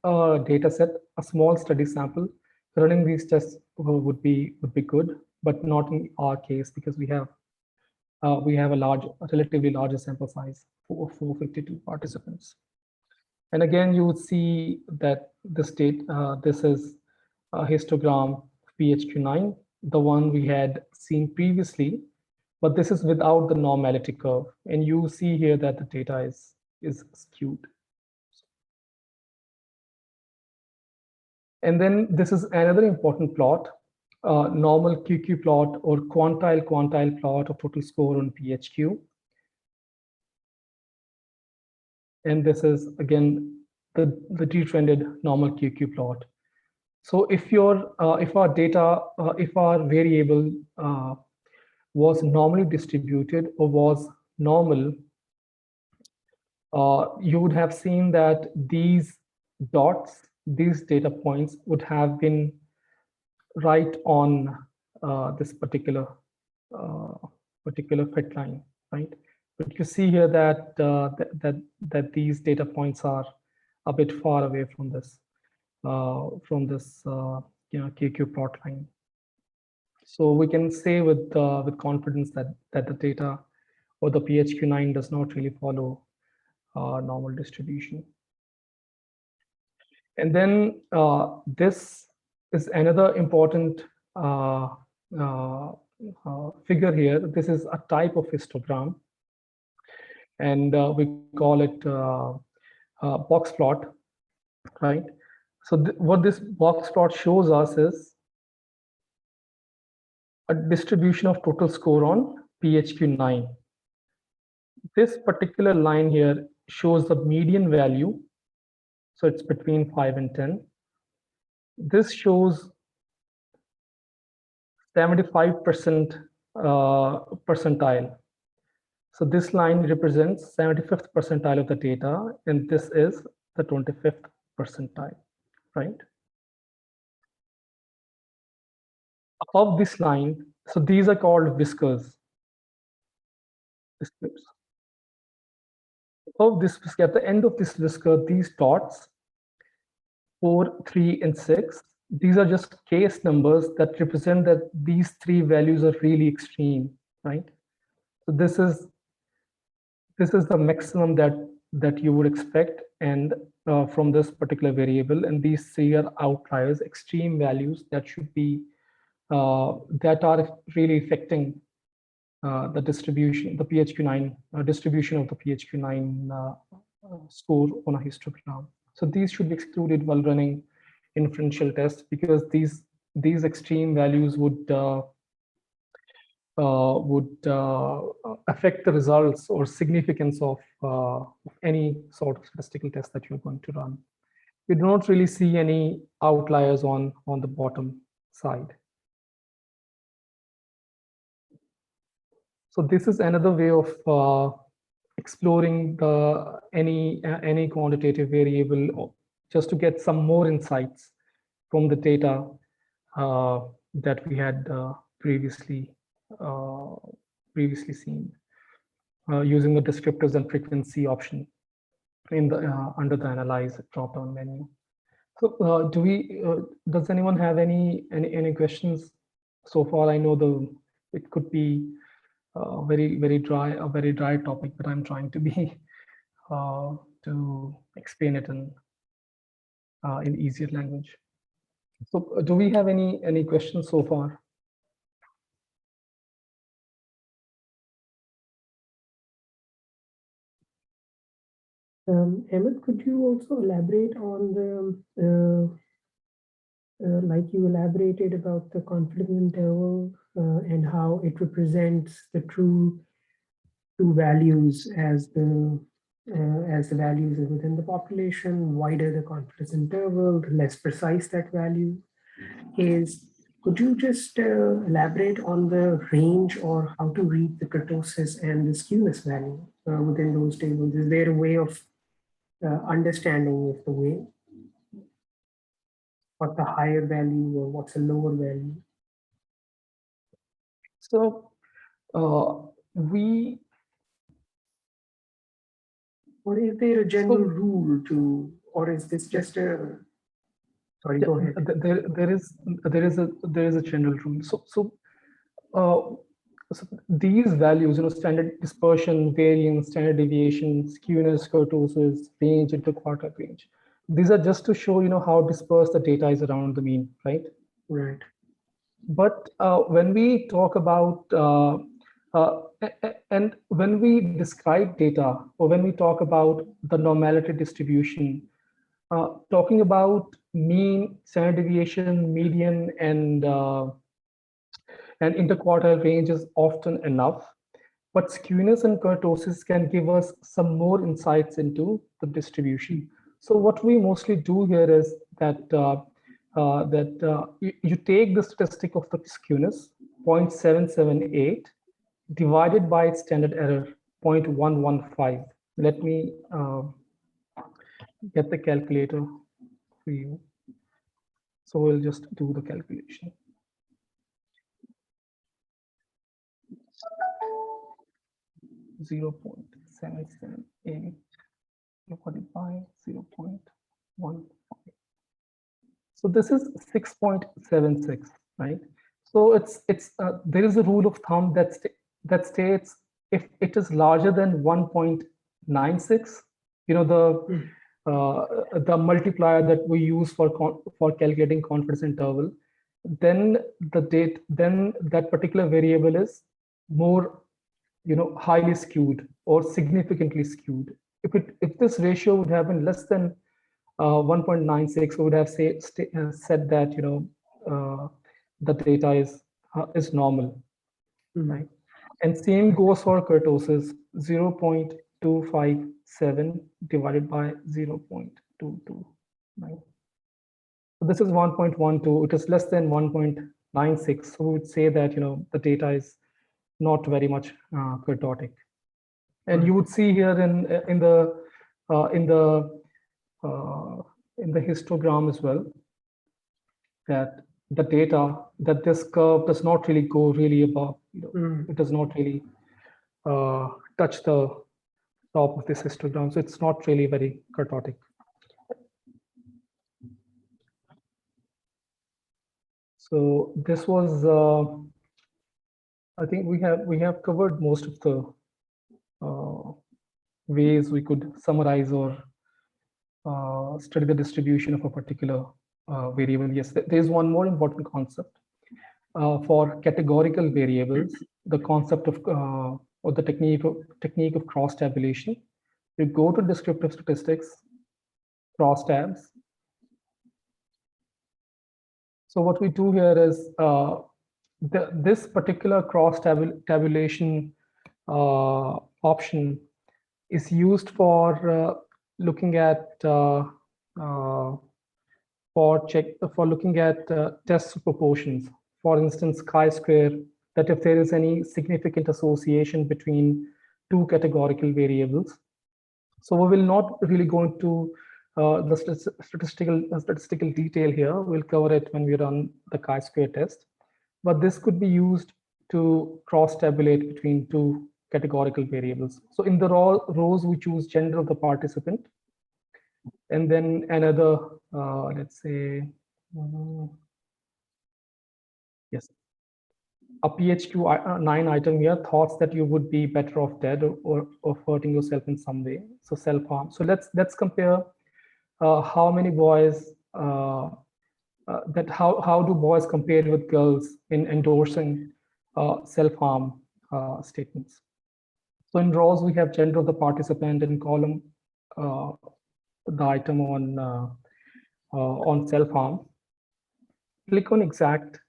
data set, a small study sample, running these tests would be good, but not in our case because we have a relatively larger sample size for 452 participants. And again, you would see that this is a histogram of PHQ-9, the one we had seen previously, but this is without the normality curve. And you see here that the data is skewed. And then this is another important plot, normal QQ plot or quantile plot of total score on PHQ. And this is again the detrended normal QQ plot. So if our variable was normally distributed or was normal, you would have seen that these dots, these data points would have been right on this particular fit line, right? But you see here that that these data points are a bit far away from this QQ plot line. So we can say with confidence that the data or the PHQ-9 does not really follow normal distribution. And then this is another important figure here. This is a type of histogram, and we call it box plot, right? So what this box plot shows us is a distribution of total score on PHQ-9. This particular line here shows the median value, so it's between 5 and 10. This shows 75% percentile. So this line represents 75th percentile of the data, and this is the 25th percentile, right? of this line, so these are called whiskers. Whiskers. Of this whisker, at the end of this whisker, these dots, 4, 3, and 6, these are just case numbers that represent that these three values are really extreme, right? So this is the maximum that you would expect, and from this particular variable, and these three are outliers, extreme values that should be that are really affecting the distribution, the PHQ-9 distribution of the PHQ-9 score on a histogram. So these should be excluded while running inferential tests, because these extreme values would affect the results or significance of any sort of statistical test that you're going to run. We do not really see any outliers on the bottom side. So this is another way of exploring any quantitative variable, just to get some more insights from the data that we had previously seen, using the descriptors and frequency option in the under the analyze drop-down menu. So does anyone have any questions so far? I know it could be a very dry topic, but I'm trying to be to explain it in easier language. So do we have any questions so far? Emmett, could you also elaborate on the like you elaborated about the confidence interval and how it represents the true values as the values within the population? Wider the confidence interval, the less precise that value is. Could you just elaborate on the range or how to read the kurtosis and the skewness value within those tables? Is there a way of understanding if the way what the higher value or what's a lower value? So or is there a general rule to, or is this just a, sorry, go ahead. There is a general rule. So these values, standard dispersion, variance, standard deviation, skewness, kurtosis, range, interquartile range. These are just to show, how dispersed the data is around the mean, right? Right. But when we talk about, and when we describe data, or when we talk about the normality distribution, talking about mean, standard deviation, median, and interquartile range is often enough, but skewness and kurtosis can give us some more insights into the distribution. So what we mostly do here is that you take the statistic of the skewness, 0.778, divided by its standard error, 0.115. Let me get the calculator for you. So we'll just do the calculation. .778 divided by 0.15. So this is 6.76, right? So there is a rule of thumb that states if it is larger than 1.96, the multiplier that we use for calculating confidence interval, then that particular variable is more highly skewed or significantly skewed. If this ratio would have been less than 1.96, we would have said that the data is normal, right? And same goes for kurtosis, 0.257 divided by 0.22, right? So this is 1.12. It is less than 1.96. So we would say that the data is not very much kurtotic. And you would see here in the histogram as well that the data that this curve does not really go really above, Mm. it does not really touch the top of this histogram. So it's not really very kurtotic. So this was, I think we have covered most of the ways we could summarize or study the distribution of a particular variable. Yes, there is one more important concept for categorical variables. The concept of or the technique of cross tabulation. You go to descriptive statistics, cross tabs. So what we do here is this particular cross tabulation option is used for looking at looking at tests of proportions. For instance, chi-square, that if there is any significant association between two categorical variables. So we will not really go into the statistical detail here. We'll cover it when we run the chi-square test. But this could be used to cross-tabulate between two categorical variables. So in the rows, we choose gender of the participant. And then another, let's say, yes, a PHQ-9 item here, thoughts that you would be better off dead or hurting yourself in some way. So self-harm. So let's compare how many boys, how do boys compare with girls in endorsing self-harm statements. So in rows, we have gender of the participant, and column, the item on self-harm. Click on exact.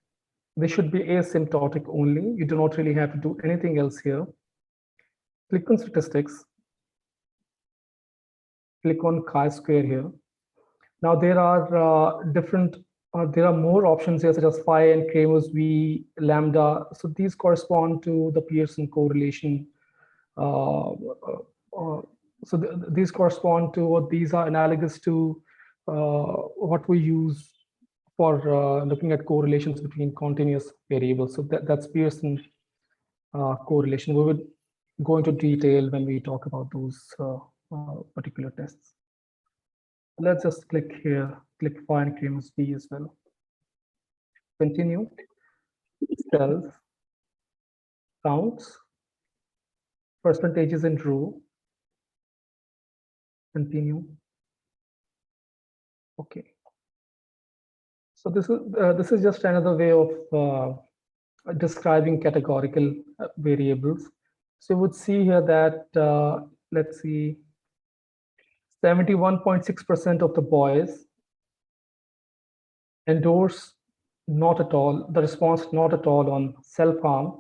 This should be asymptotic only. You do not really have to do anything else here. Click on statistics. Click on chi-square here. Now there are there are more options here, such as phi and Kramer's V, lambda. So these correspond to the Pearson correlation. These correspond to what these are analogous to what we use for looking at correlations between continuous variables. So that's Pearson correlation. We would go into detail when we talk about those particular tests. Let's just click here, click phi and Kramer's V as well. Continue. Cells, counts, percentages in row. Continue. Okay. So this is just another way of describing categorical variables. So you would see here that let's see, 71.6% of the boys endorse not at all, the response not at all on self-harm,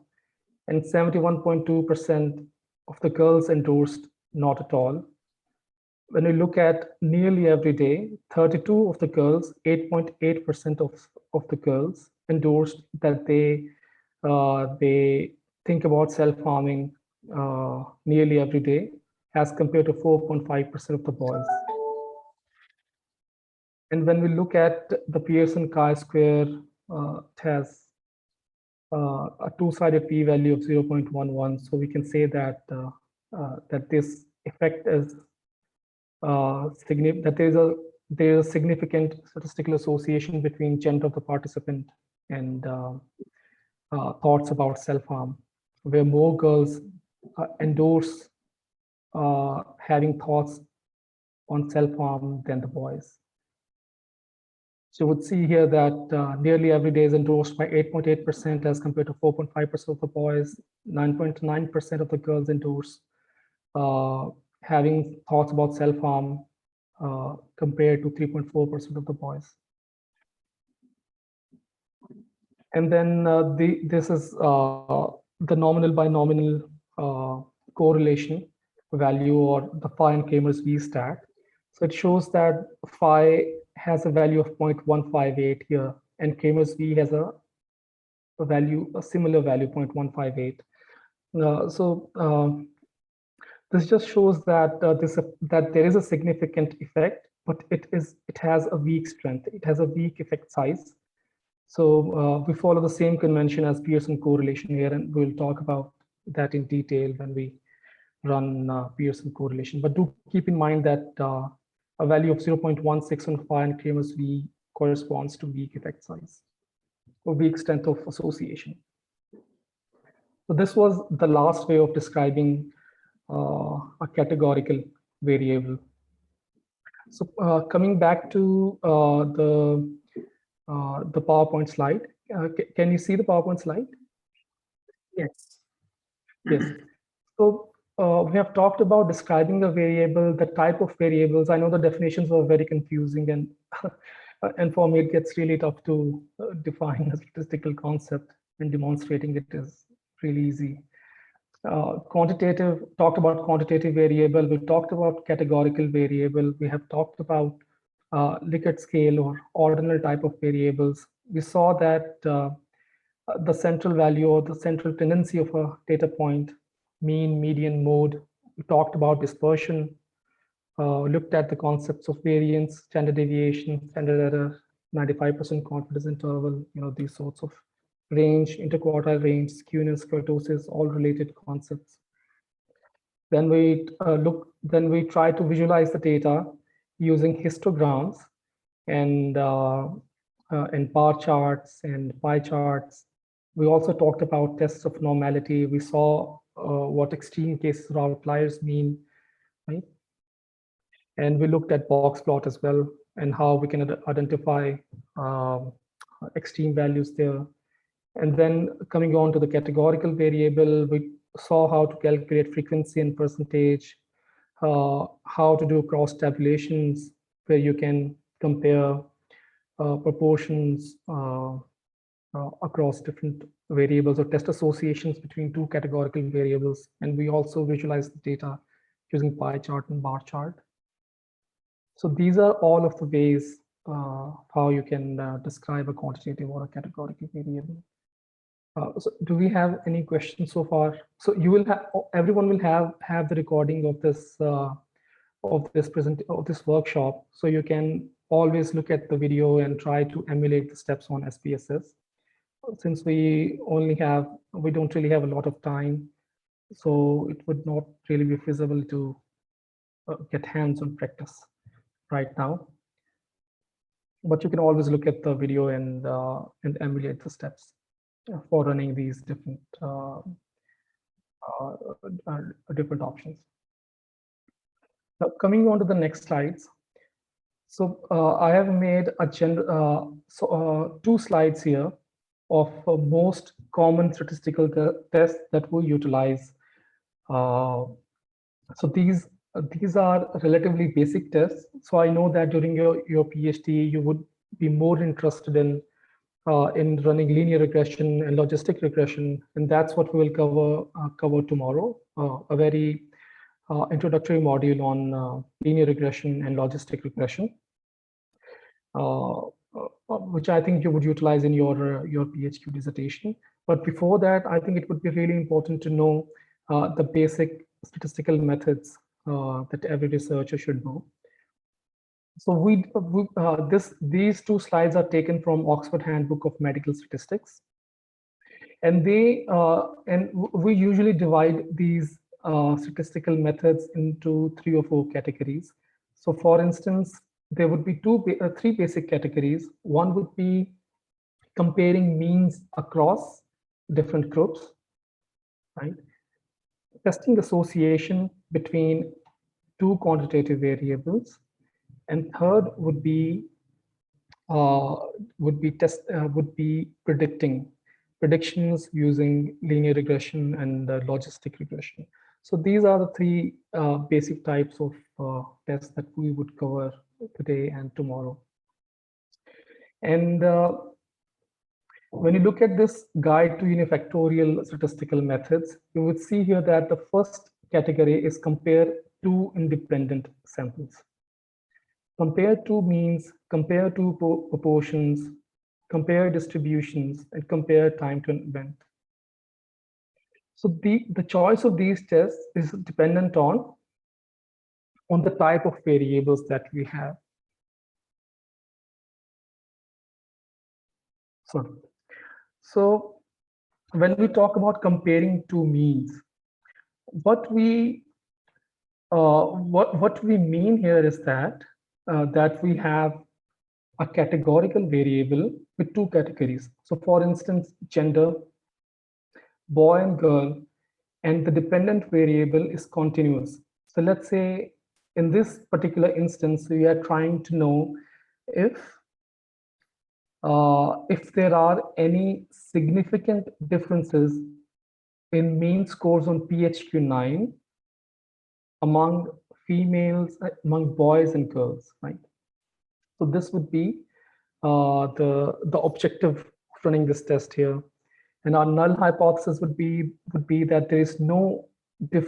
and 71.2% of the girls endorsed not at all. When we look at nearly every day, 32 of the girls, 8.8% of the girls endorsed that they think about self-harming nearly every day, as compared to 4.5% of the boys. And when we look at the Pearson chi-square, it has a two-sided p-value of 0.11. So we can say that that this effect is that there is a significant statistical association between gender of the participant and thoughts about self-harm, where more girls endorse having thoughts on self-harm than the boys. So you would see here that nearly every day is endorsed by 8.8% as compared to 4.5% of the boys. 9.9% of the girls endorse having thoughts about self-harm compared to 3.4% of the boys. And then this is the nominal by nominal correlation value, or the phi and Kramer's V stat. So it shows that phi has a value of 0.158 here, and Kramer's V has a similar value, 0.158. This just shows that that there is a significant effect, but it has a weak strength. It has a weak effect size. we follow the same convention as Pearson correlation here, and we'll talk about that in detail when we run Pearson correlation. But do keep in mind that a value of 0.165 in Kramer's V corresponds to weak effect size or weak strength of association. So this was the last way of describing a categorical variable. So coming back to the PowerPoint slide, can you see the PowerPoint slide? Yes. Yes. So we have talked about describing a variable, the type of variables. I know the definitions were very confusing, and and for me it gets really tough to define a statistical concept, and demonstrating it is really easy. Talked about quantitative variable. We talked about categorical variable. We have talked about Likert scale or ordinal type of variables. We saw that the central value or the central tendency of a data point, mean, median, mode. We talked about dispersion, looked at the concepts of variance, standard deviation, standard error, 95% confidence interval, these sorts of range, interquartile range, skewness, kurtosis, all related concepts. Then we try to visualize the data using histograms and bar charts and pie charts. We also talked about tests of normality. We saw what extreme cases or outliers mean, right? And we looked at box plot as well and how we can identify extreme values there. And then coming on to the categorical variable, we saw how to calculate frequency and percentage, how to do cross tabulations where you can compare proportions across different variables or test associations between two categorical variables. And we also visualize the data using pie chart and bar chart. So these are all of the ways how you can describe a quantitative or a categorical variable. So do we have any questions so far? So you will have, everyone will have the recording of this workshop. So you can always look at the video and try to emulate the steps on SPSS. Since we don't really have a lot of time, so it would not really be feasible to get hands-on practice right now. But you can always look at the video and emulate the steps for running these different options. Now, coming on to the next slides. So I have made two slides here of most common statistical tests that we utilize. So these are relatively basic tests. So I know that during your PhD, you would be more interested in running linear regression and logistic regression, and that's what we will cover tomorrow. A very introductory module on linear regression and logistic regression, which I think you would utilize in your PhD dissertation. But before that, I think it would be really important to know the basic statistical methods that every researcher should know. So these two slides are taken from Oxford Handbook of Medical Statistics, and we usually divide these statistical methods into 3 or 4 categories. So, for instance, there would be 3 basic categories. One would be comparing means across different groups, right? Testing association between 2 quantitative variables. And third would be predictions using linear regression and logistic regression. So these are the 3 basic types of tests that we would cover today and tomorrow. And when you look at this guide to unifactorial statistical methods, you would see here that the first category is compare 2 independent samples. Compare 2 means compare 2 proportions, compare distributions, and compare time to an event. So the choice of these tests is dependent on the type of variables that we have. Sorry. So when we talk about comparing two means, what we mean here is that we have a categorical variable with two categories. So for instance, gender, boy and girl, and the dependent variable is continuous. So let's say in this particular instance, we are trying to know if there are any significant differences in mean scores on PHQ-9 among females, among boys and girls, right? So this would be the objective of running this test here. And our null hypothesis would be that there is no there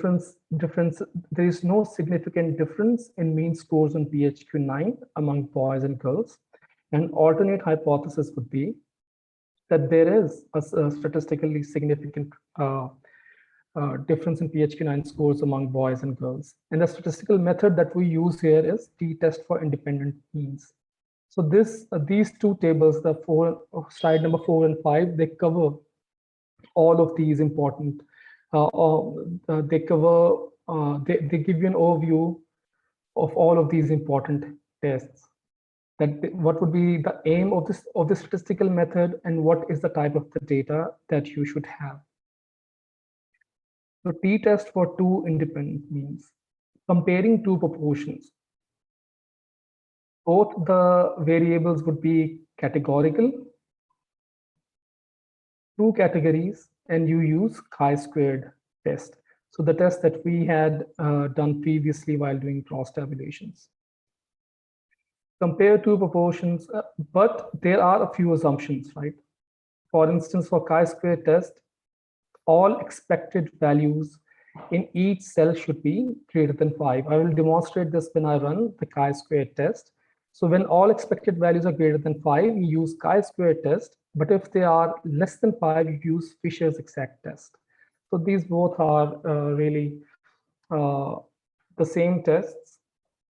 is no significant difference in mean scores on PHQ-9 among boys and girls. An alternate hypothesis would be that there is a statistically significant difference in PHQ-9 scores among boys and girls. And the statistical method that we use here is t-test for independent means. So these two tables, the slide number 4 and 5, they cover all of these important. They give you an overview of all of these important tests. That what would be the aim of this statistical method, and what is the type of the data that you should have. So t-test for two independent means, comparing two proportions. Both the variables would be categorical, two categories, and you use chi-squared test. So the test that we had done previously while doing cross tabulations. Compare two proportions, but there are a few assumptions, right? For instance, for chi-square test, all expected values in each cell should be greater than 5. I will demonstrate this when I run the chi-square test. So when all expected values are greater than 5, you use chi-square test. But if they are less than 5, you use Fisher's exact test. So these both are really the same tests,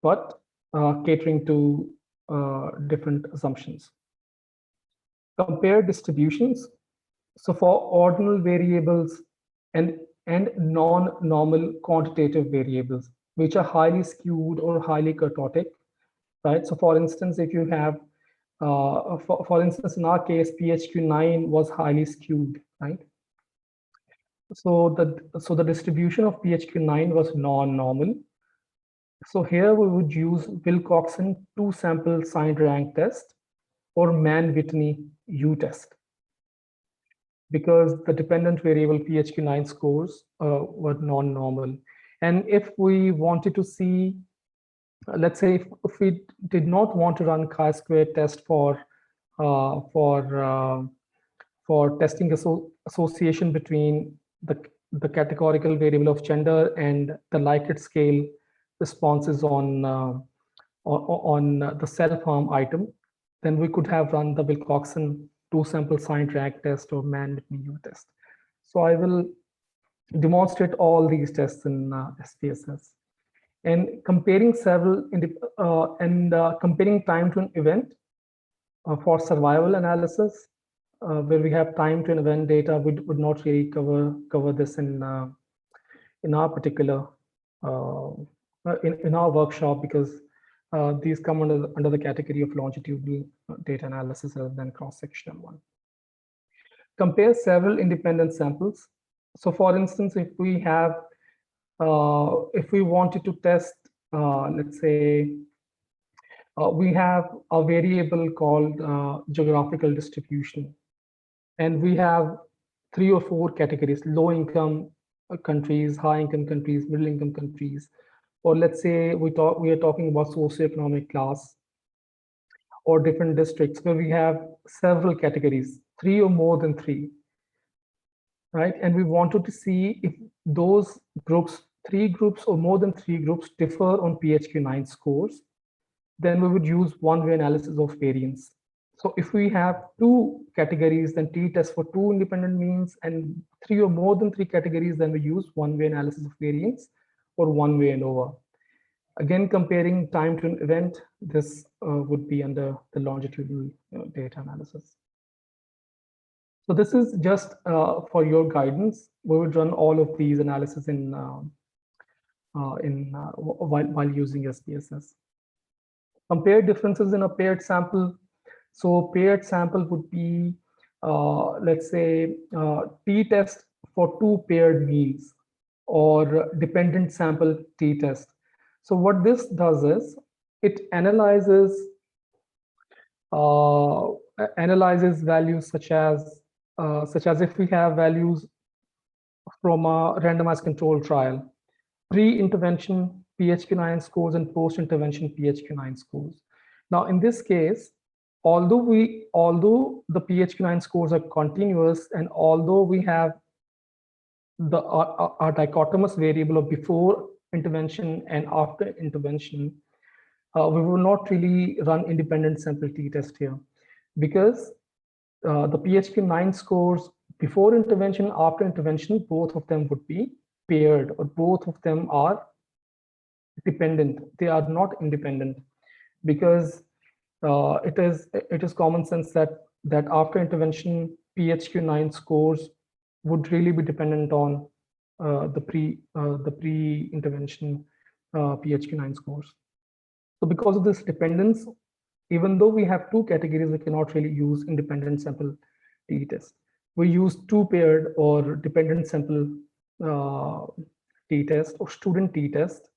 but catering to different assumptions. Compare distributions. So for ordinal variables and non-normal quantitative variables, which are highly skewed or highly kurtotic, right? So for instance, if you have, for instance, in our case, PHQ-9 was highly skewed, right? So the distribution of PHQ-9 was non-normal. So here we would use Wilcoxon two-sample signed rank test or Mann-Whitney U-test, because the dependent variable PHQ-9 scores were non-normal. And if we wanted to see, let's say if we did not want to run chi-square test for testing association between the categorical variable of gender and the Likert scale responses on the self-harm item, then we could have run the Wilcoxon two-sample signed rank test or Mann-Whitney U test. So I will demonstrate all these tests in SPSS. And comparing several comparing time to an event for survival analysis, where we have time to an event data, we would not really cover this in our particular in our workshop, because these come under the category of longitudinal data analysis rather than cross-sectional one. Compare several independent samples. So for instance, if we have, if we wanted to test, let's say, we have a variable called geographical distribution, and we have 3 or 4 categories: low income countries, high income countries, middle income countries, or let's say we are talking about socioeconomic class or different districts, where we have several categories, 3 or more than 3, right? And we wanted to see if those groups, 3 groups or more than 3 groups, differ on PHQ-9 scores. Then we would use one-way analysis of variance. So if we have 2 categories, then t-test for 2 independent means, and 3 or more than 3 categories, then we use one-way analysis of variance or one-way ANOVA. Again, comparing time to an event, this would be under the longitudinal data analysis. So this is just for your guidance. We would run all of these analysis while using SPSS. Compare differences in a paired sample. So paired sample would be, let's say, t-test for two paired meals, or dependent sample t-test. So what this does is it analyzes values such as if we have values from a randomized control trial, pre-intervention PHQ-9 scores and post-intervention PHQ-9 scores. Now, in this case, although the PHQ-9 scores are continuous, and although we have our dichotomous variable of before intervention and after intervention, we will not really run independent sample t-test here, because the PHQ-9 scores before intervention, after intervention, both of them would be paired, or both of them are dependent. They are not independent, because it is common sense that after intervention PHQ-9 scores would really be dependent on the pre-intervention PHQ-9 scores. So because of this dependence, even though we have two categories, we cannot really use independent sample t-test. We use two paired or dependent sample t-test or student t-test.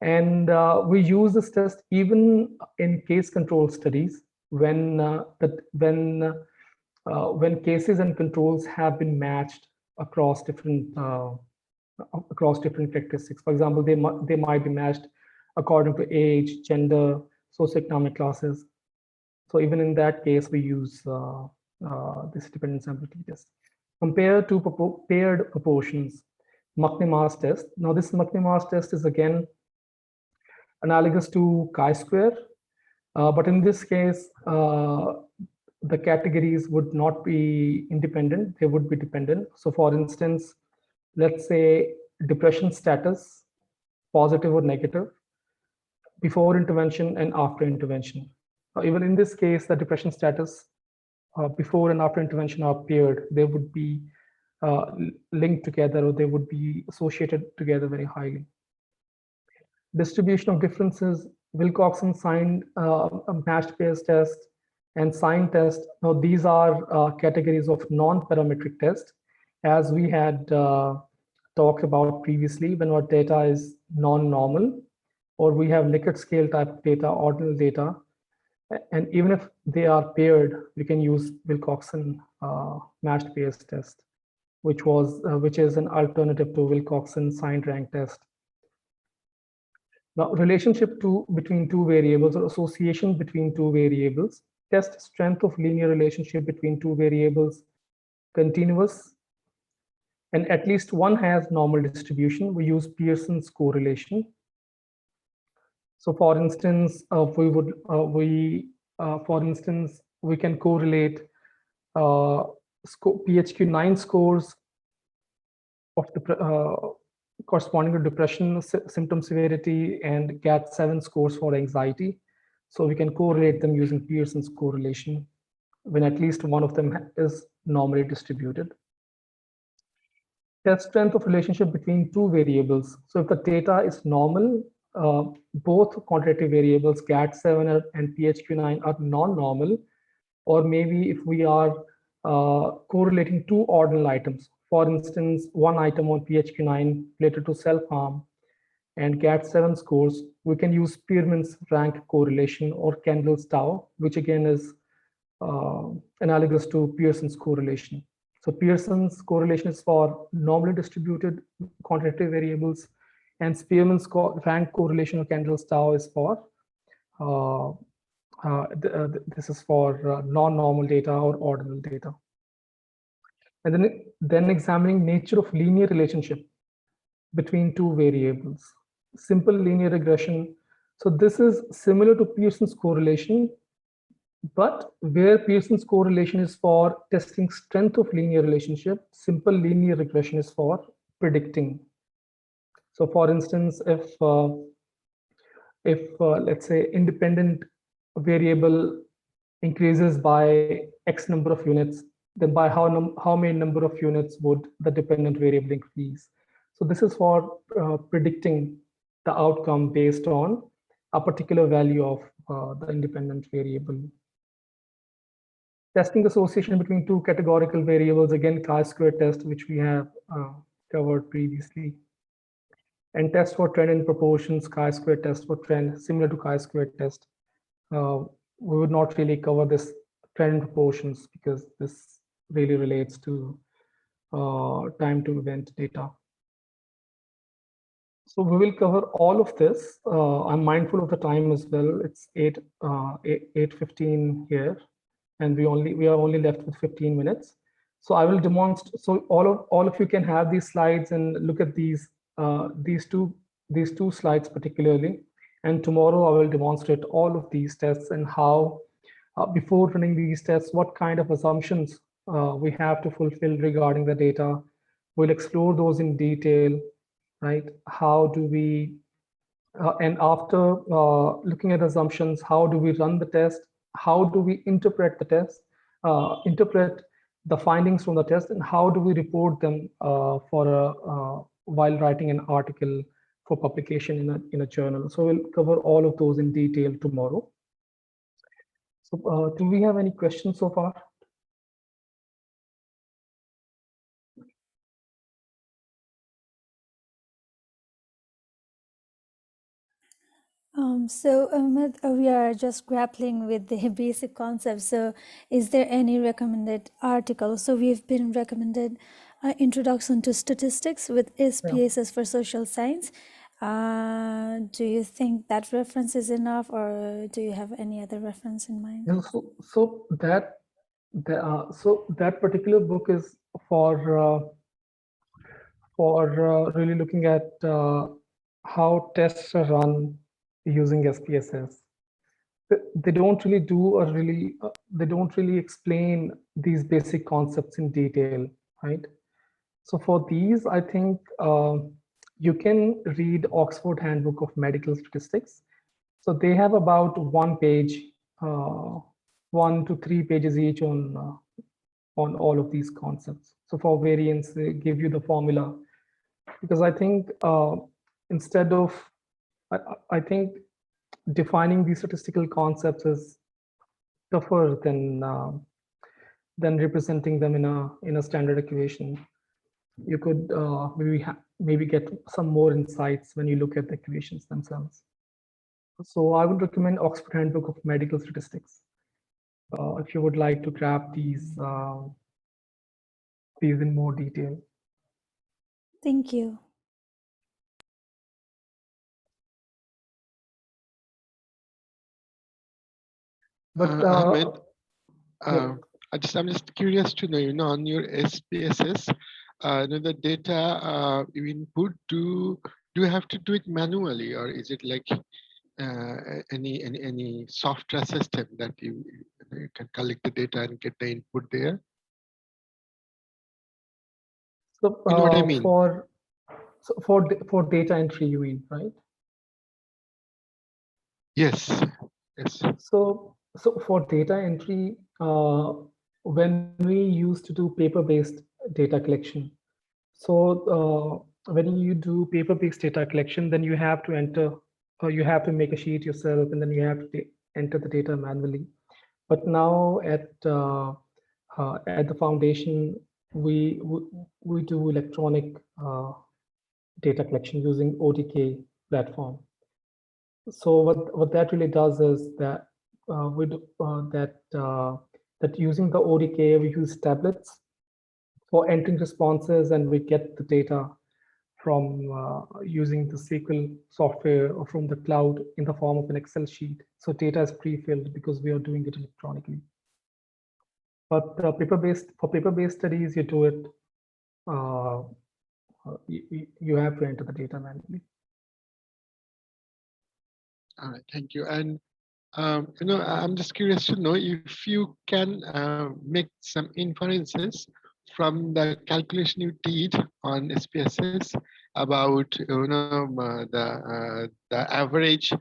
And we use this test even in case control studies when cases and controls have been matched across different characteristics. For example, they might be matched according to age, gender, socioeconomic classes. So even in that case, we use this dependent sample t-test. Compare to paired proportions, Machne-Mars test. Now this Machne-Mars test is again analogous to chi-square, but in this case, the categories would not be independent, they would be dependent. So for instance, let's say depression status, positive or negative, before intervention and after intervention. Even in this case, the depression status before and after intervention are paired. They would be linked together, or they would be associated together very highly. Distribution of differences, Wilcoxon signed matched pairs test and sign test. Now these are categories of non-parametric test, as we had talked about previously. When our data is non-normal, or we have Likert scale type data, ordinal data, and even if they are paired, we can use Wilcoxon matched pairs test, which is an alternative to Wilcoxon signed rank test. Now, relationship between two variables, or association between two variables, test strength of linear relationship between two variables, continuous, and at least one has normal distribution. We use Pearson's correlation. So, for instance, we can correlate PHQ-9 scores of the corresponding to depression symptom severity and GAT-7 scores for anxiety. So we can correlate them using Pearson's correlation when at least one of them is normally distributed. Test strength of relationship between two variables. So if the data is normal, both quantitative variables GAT-7 and PHQ-9 are non-normal, or maybe if we are correlating two ordinal items, for instance, one item on PHQ-9 related to self-harm and GAT-7 scores, we can use Spearman's rank correlation or Kendall's tau, which again is analogous to Pearson's correlation. So Pearson's correlation is for normally distributed quantitative variables, and Spearman's rank correlation or Kendall's tau is for this is for non-normal data or ordinal data. And then examining nature of linear relationship between two variables. Simple linear regression. So this is similar to Pearson's correlation, but where Pearson's correlation is for testing strength of linear relationship, simple linear regression is for predicting. So for instance, if let's say independent variable increases by X number of units, then by how many number of units would the dependent variable increase. So this is for predicting the outcome based on a particular value of the independent variable. Testing association between two categorical variables, again, chi-square test, which we have covered previously. And test for trend in proportions, chi-square test for trend, similar to chi-square test. We would not really cover this trend in proportions because this really relates to time to event data. So we will cover all of this. I'm mindful of the time as well. It's 8:15 here, and we are only left with 15 minutes. So I will demonstrate. So all of you can have these slides and look at these two slides particularly. And tomorrow I will demonstrate all of these tests and how, before running these tests, what kind of assumptions we have to fulfill regarding the data. We'll explore those in detail, right? How do we, and after looking at assumptions, how do we run the test? How do we interpret the test, interpret the findings from the test, and how do we report them while writing an article for publication in a journal? So we'll cover all of those in detail tomorrow. So do we have any questions so far? So Ahmed, we are just grappling with the basic concepts. So is there any recommended article? So we've been recommended Introduction to Statistics with SPSS for Social Science. Do you think that reference is enough, or do you have any other reference in mind? No, so that particular book is for really looking at how tests are run using SPSS. They don't really do they don't really explain these basic concepts in detail, right? So for these, I think you can read Oxford Handbook of Medical Statistics. So they have about 1 page, 1 to 3 pages each on all of these concepts. So for variance, they give you the formula, because I think instead of, I think defining these statistical concepts is tougher than representing them in a standard equation. You could maybe get some more insights when you look at the equations themselves. So I would recommend Oxford Handbook of Medical Statistics if you would like to grab these in more detail. Thank you. But Ahmed, yeah. I'm just curious to know, on your SPSS, the data you input, do you have to do it manually, or is it like any software system that you can collect the data and get the input there? So You know what I mean? For data entry, you mean, right? Yes. Yes. So for data entry, when we used to do paper-based data collection, so when you do paper-based data collection, then you have to enter, or you have to make a sheet yourself, and then you have to enter the data manually. But now at the foundation, we do electronic data collection using ODK platform. So what that really does is that that using the ODK, we use tablets for entering responses, and we get the data from using the SQL software or from the cloud in the form of an Excel sheet. So data is pre-filled because we are doing it electronically. But paper-based studies, you do it. You have to enter the data manually. All right, thank you. And I'm just curious to know if you can make some inferences from the calculation you did on SPSS about the average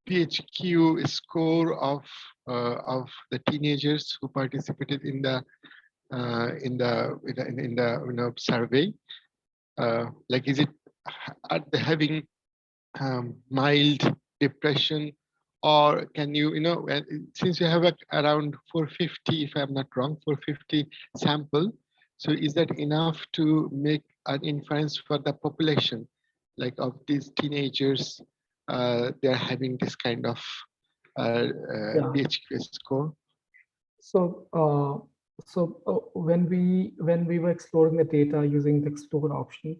PHQ score of the teenagers who participated in the in the survey? Like, is it are they having mild depression, or can you since you have around 450, if I'm not wrong, 450 sample, so is that enough to make an inference for the population, like of these teenagers, they're having this kind of Yeah. DHQ score? So, when we were exploring the data using the explore option,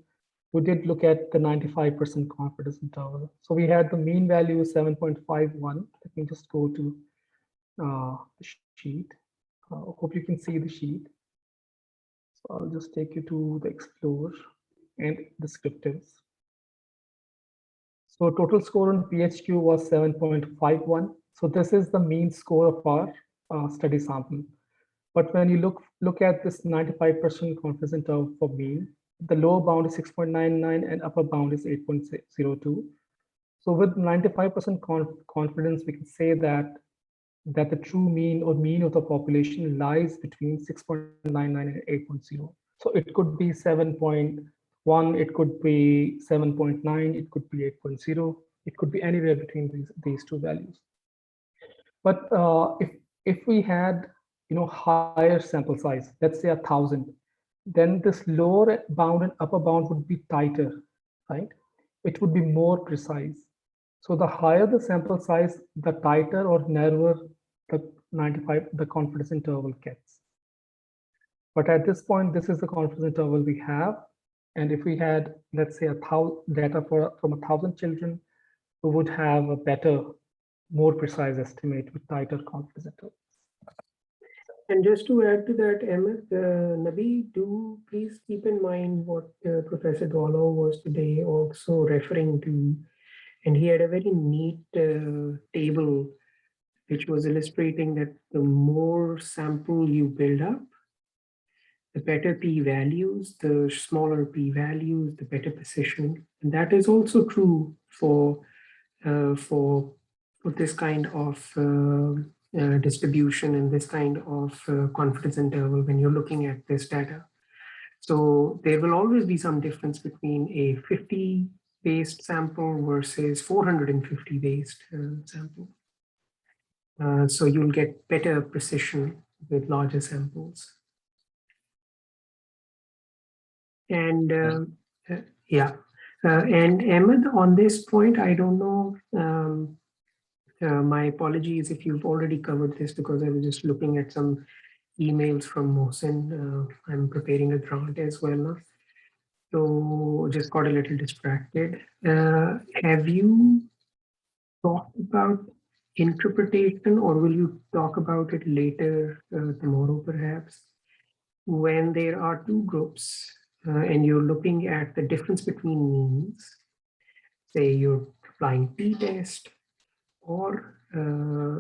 we did look at the 95% confidence interval. So we had the mean value 7.51. Let me just go to the sheet. Hope you can see the sheet. So I'll just take you to the explore and descriptives. So total score on PHQ was 7.51. So this is the mean score of our study sample. But when you look at this 95% confidence interval for mean, the lower bound is 6.99 and upper bound is 8.02. So with 95% confidence, we can say that the true mean or mean of the population lies between 6.99 and 8.0. So it could be 7.1, it could be 7.9, it could be 8.0, it could be anywhere between these two values. But if we had higher sample size, let's say 1,000, then this lower bound and upper bound would be tighter, right? It would be more precise. So the higher the sample size, the tighter or narrower the confidence interval gets. But at this point, this is the confidence interval we have. And if we had, let's say, data from 1,000 children, we would have a better, more precise estimate with tighter confidence intervals. And just to add to that, Ahmed, Nabi, do please keep in mind what Professor Dwallow was today also referring to. And he had a very neat table which was illustrating that the more sample you build up, the better p-values, the smaller p-values, the better precision. And that is also true for this kind of distribution and this kind of confidence interval when you're looking at this data. So there will always be some difference between a 50 based sample versus 450 based sample. So you'll get better precision with larger samples. And and Ahmed, on this point, I don't know, my apologies if you've already covered this because I was just looking at some emails from Mohsen. I'm preparing a draft as well now. So just got a little distracted. Have you talked about interpretation, or will you talk about it later tomorrow perhaps? When there are two groups and you're looking at the difference between means, say you're applying t-test, or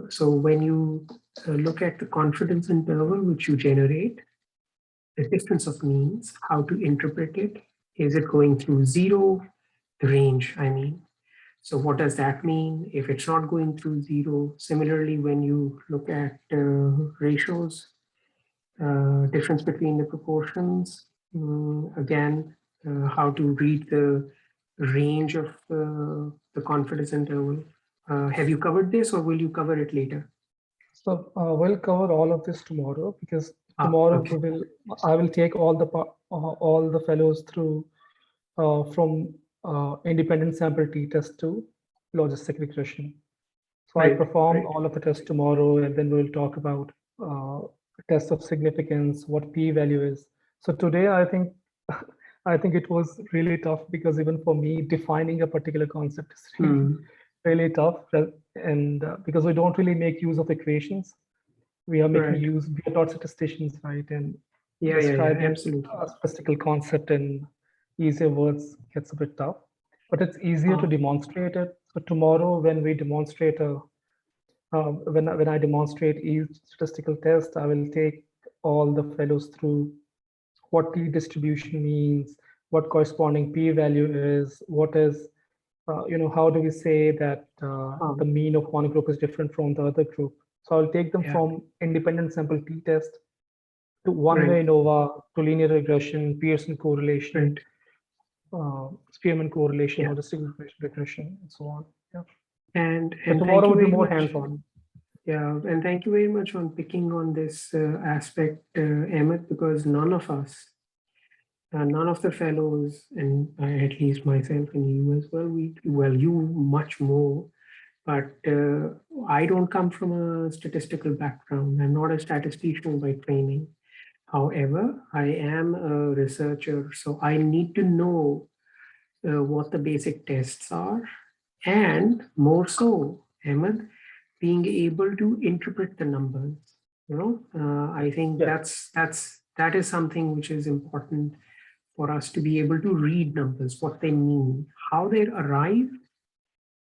so when you look at the confidence interval which you generate, the difference of means, how to interpret it. Is it going through zero? The range, I mean. So what does that mean if it's not going through zero? Similarly, when you look at ratios, difference between the proportions, again, how to read the range of the confidence interval. Have you covered this, or will you cover it later? So we'll cover all of this tomorrow, because tomorrow okay. I will take all the fellows through from independent sample t-test to logistic regression. So I perform all of the tests tomorrow, and then we'll talk about tests of significance, what p-value is. So today, I think it was really tough, because even for me, defining a particular concept is really tough, and because we don't really make use of equations, we are making use. We are not statisticians, right? And describing absolutely. a statistical concept in easier words gets a bit tough, but it's easier to demonstrate it. So tomorrow, when we demonstrate when I demonstrate each statistical test, I will take all the fellows through what t-distribution means, what corresponding p-value is, what is, how do we say that the mean of one group is different from the other group. So I'll take them from independent sample t-test to one-way Right. ANOVA, to linear regression, Pearson correlation, Spearman correlation, Yeah. heuristic regression, and so on. Yeah. And So thank tomorrow you will be very more much. hands-on. Yeah, and thank you very much on picking on this aspect, Emmett, because none of us, none of the fellows, and at least myself and you as well, you much more, but I don't come from a statistical background. I'm not a statistician by training. However, I am a researcher, so I need to know what the basic tests are, and more so, Emmett, being able to interpret the numbers. I think Yeah. that is something which is important for us to be able to read numbers, what they mean, how they arrive,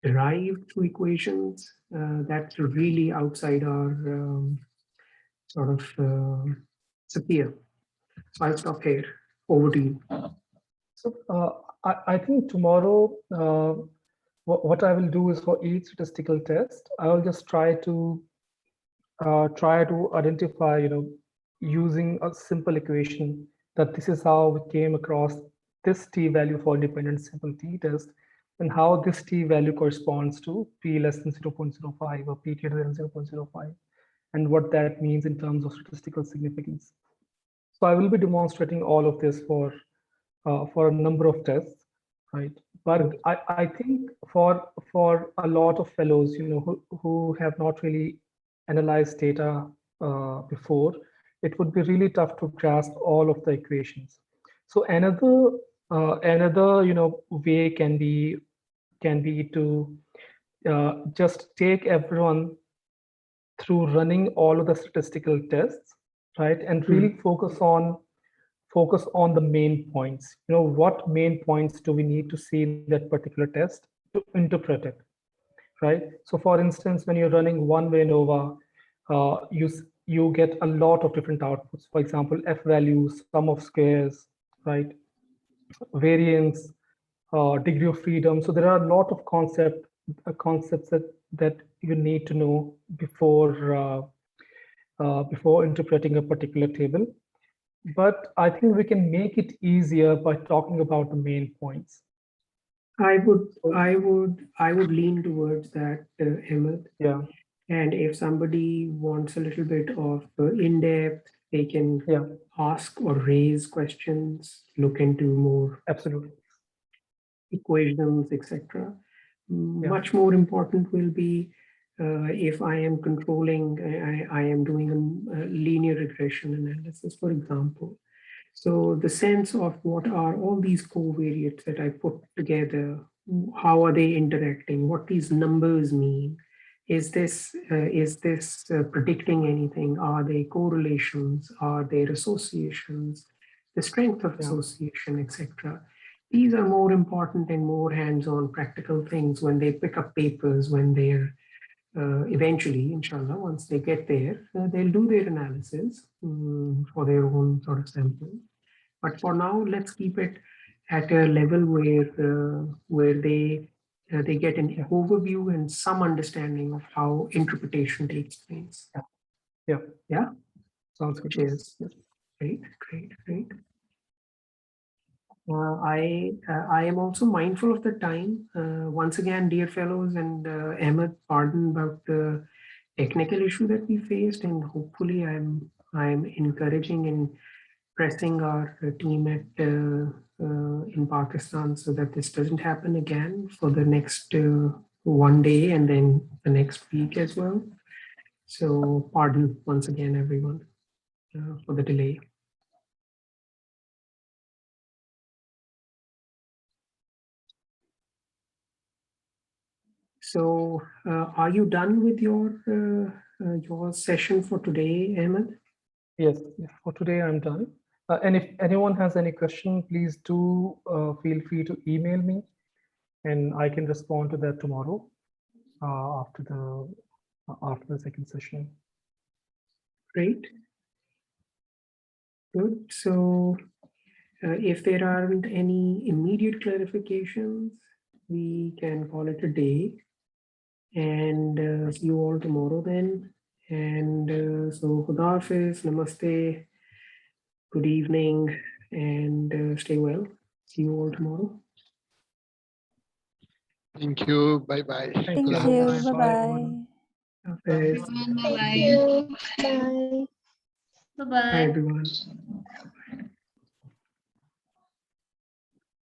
derived through equations. That's really outside our sort of sphere. So I'll stop here. Over to you. So I think tomorrow, what I will do is for each statistical test, I will just try to identify, using a simple equation, that this is how we came across this t-value for independent simple t-test, and how this t-value corresponds to p less than 0.05 or p greater than 0.05, and what that means in terms of statistical significance. So I will be demonstrating all of this for a number of tests, right? But I think for a lot of fellows, who have not really analyzed data before, it would be really tough to grasp all of the equations. So another way can be to just take everyone through running all of the statistical tests, right, and really focus on the main points. What main points do we need to see in that particular test to interpret it, right? So for instance, when you're running one-way ANOVA, you get a lot of different outputs. For example, F values, sum of squares, right? Variance, degree of freedom. So there are a lot of concepts that you need to know before interpreting a particular table. But I think we can make it easier by talking about the main points. I would lean towards that, Emmett. Yeah. And if somebody wants a little bit of in-depth, they can ask or raise questions, look into more Absolutely. equations, etc. Much more important will be if I am controlling, I am doing a linear regression analysis, for example. So the sense of what are all these covariates that I put together, how are they interacting, what these numbers mean, is this predicting anything, are they correlations, are there associations, the strength of association, etc. These are more important and more hands-on practical things when they pick up papers, when they're eventually, inshallah, once they get there, they'll do their analysis for their own sort of sample. But for now, let's keep it at a level where they get an overview and some understanding of how interpretation takes place. Yeah. Sounds good. Cheers. Great. I am also mindful of the time. Once again, dear fellows, and Ahmed, pardon about the technical issue that we faced, and hopefully I'm encouraging and pressing our team at in Pakistan so that this doesn't happen again for the next one day and then the next week as well. So pardon once again, everyone, for the delay. So are you done with your session for today, Ahmed? Yes, for today I'm done. And if anyone has any question, please do feel free to email me, and I can respond to that tomorrow after the second session. Great. Good. So if there aren't any immediate clarifications, we can call it a day. And see you all tomorrow then. And so Khuda Hafiz, Namaste. good evening, and stay well. See you all tomorrow. Thank you. Bye-bye. Thank you. you. Bye. Bye Everyone. bye. Hafiz. Bye-bye. Bye, everyone.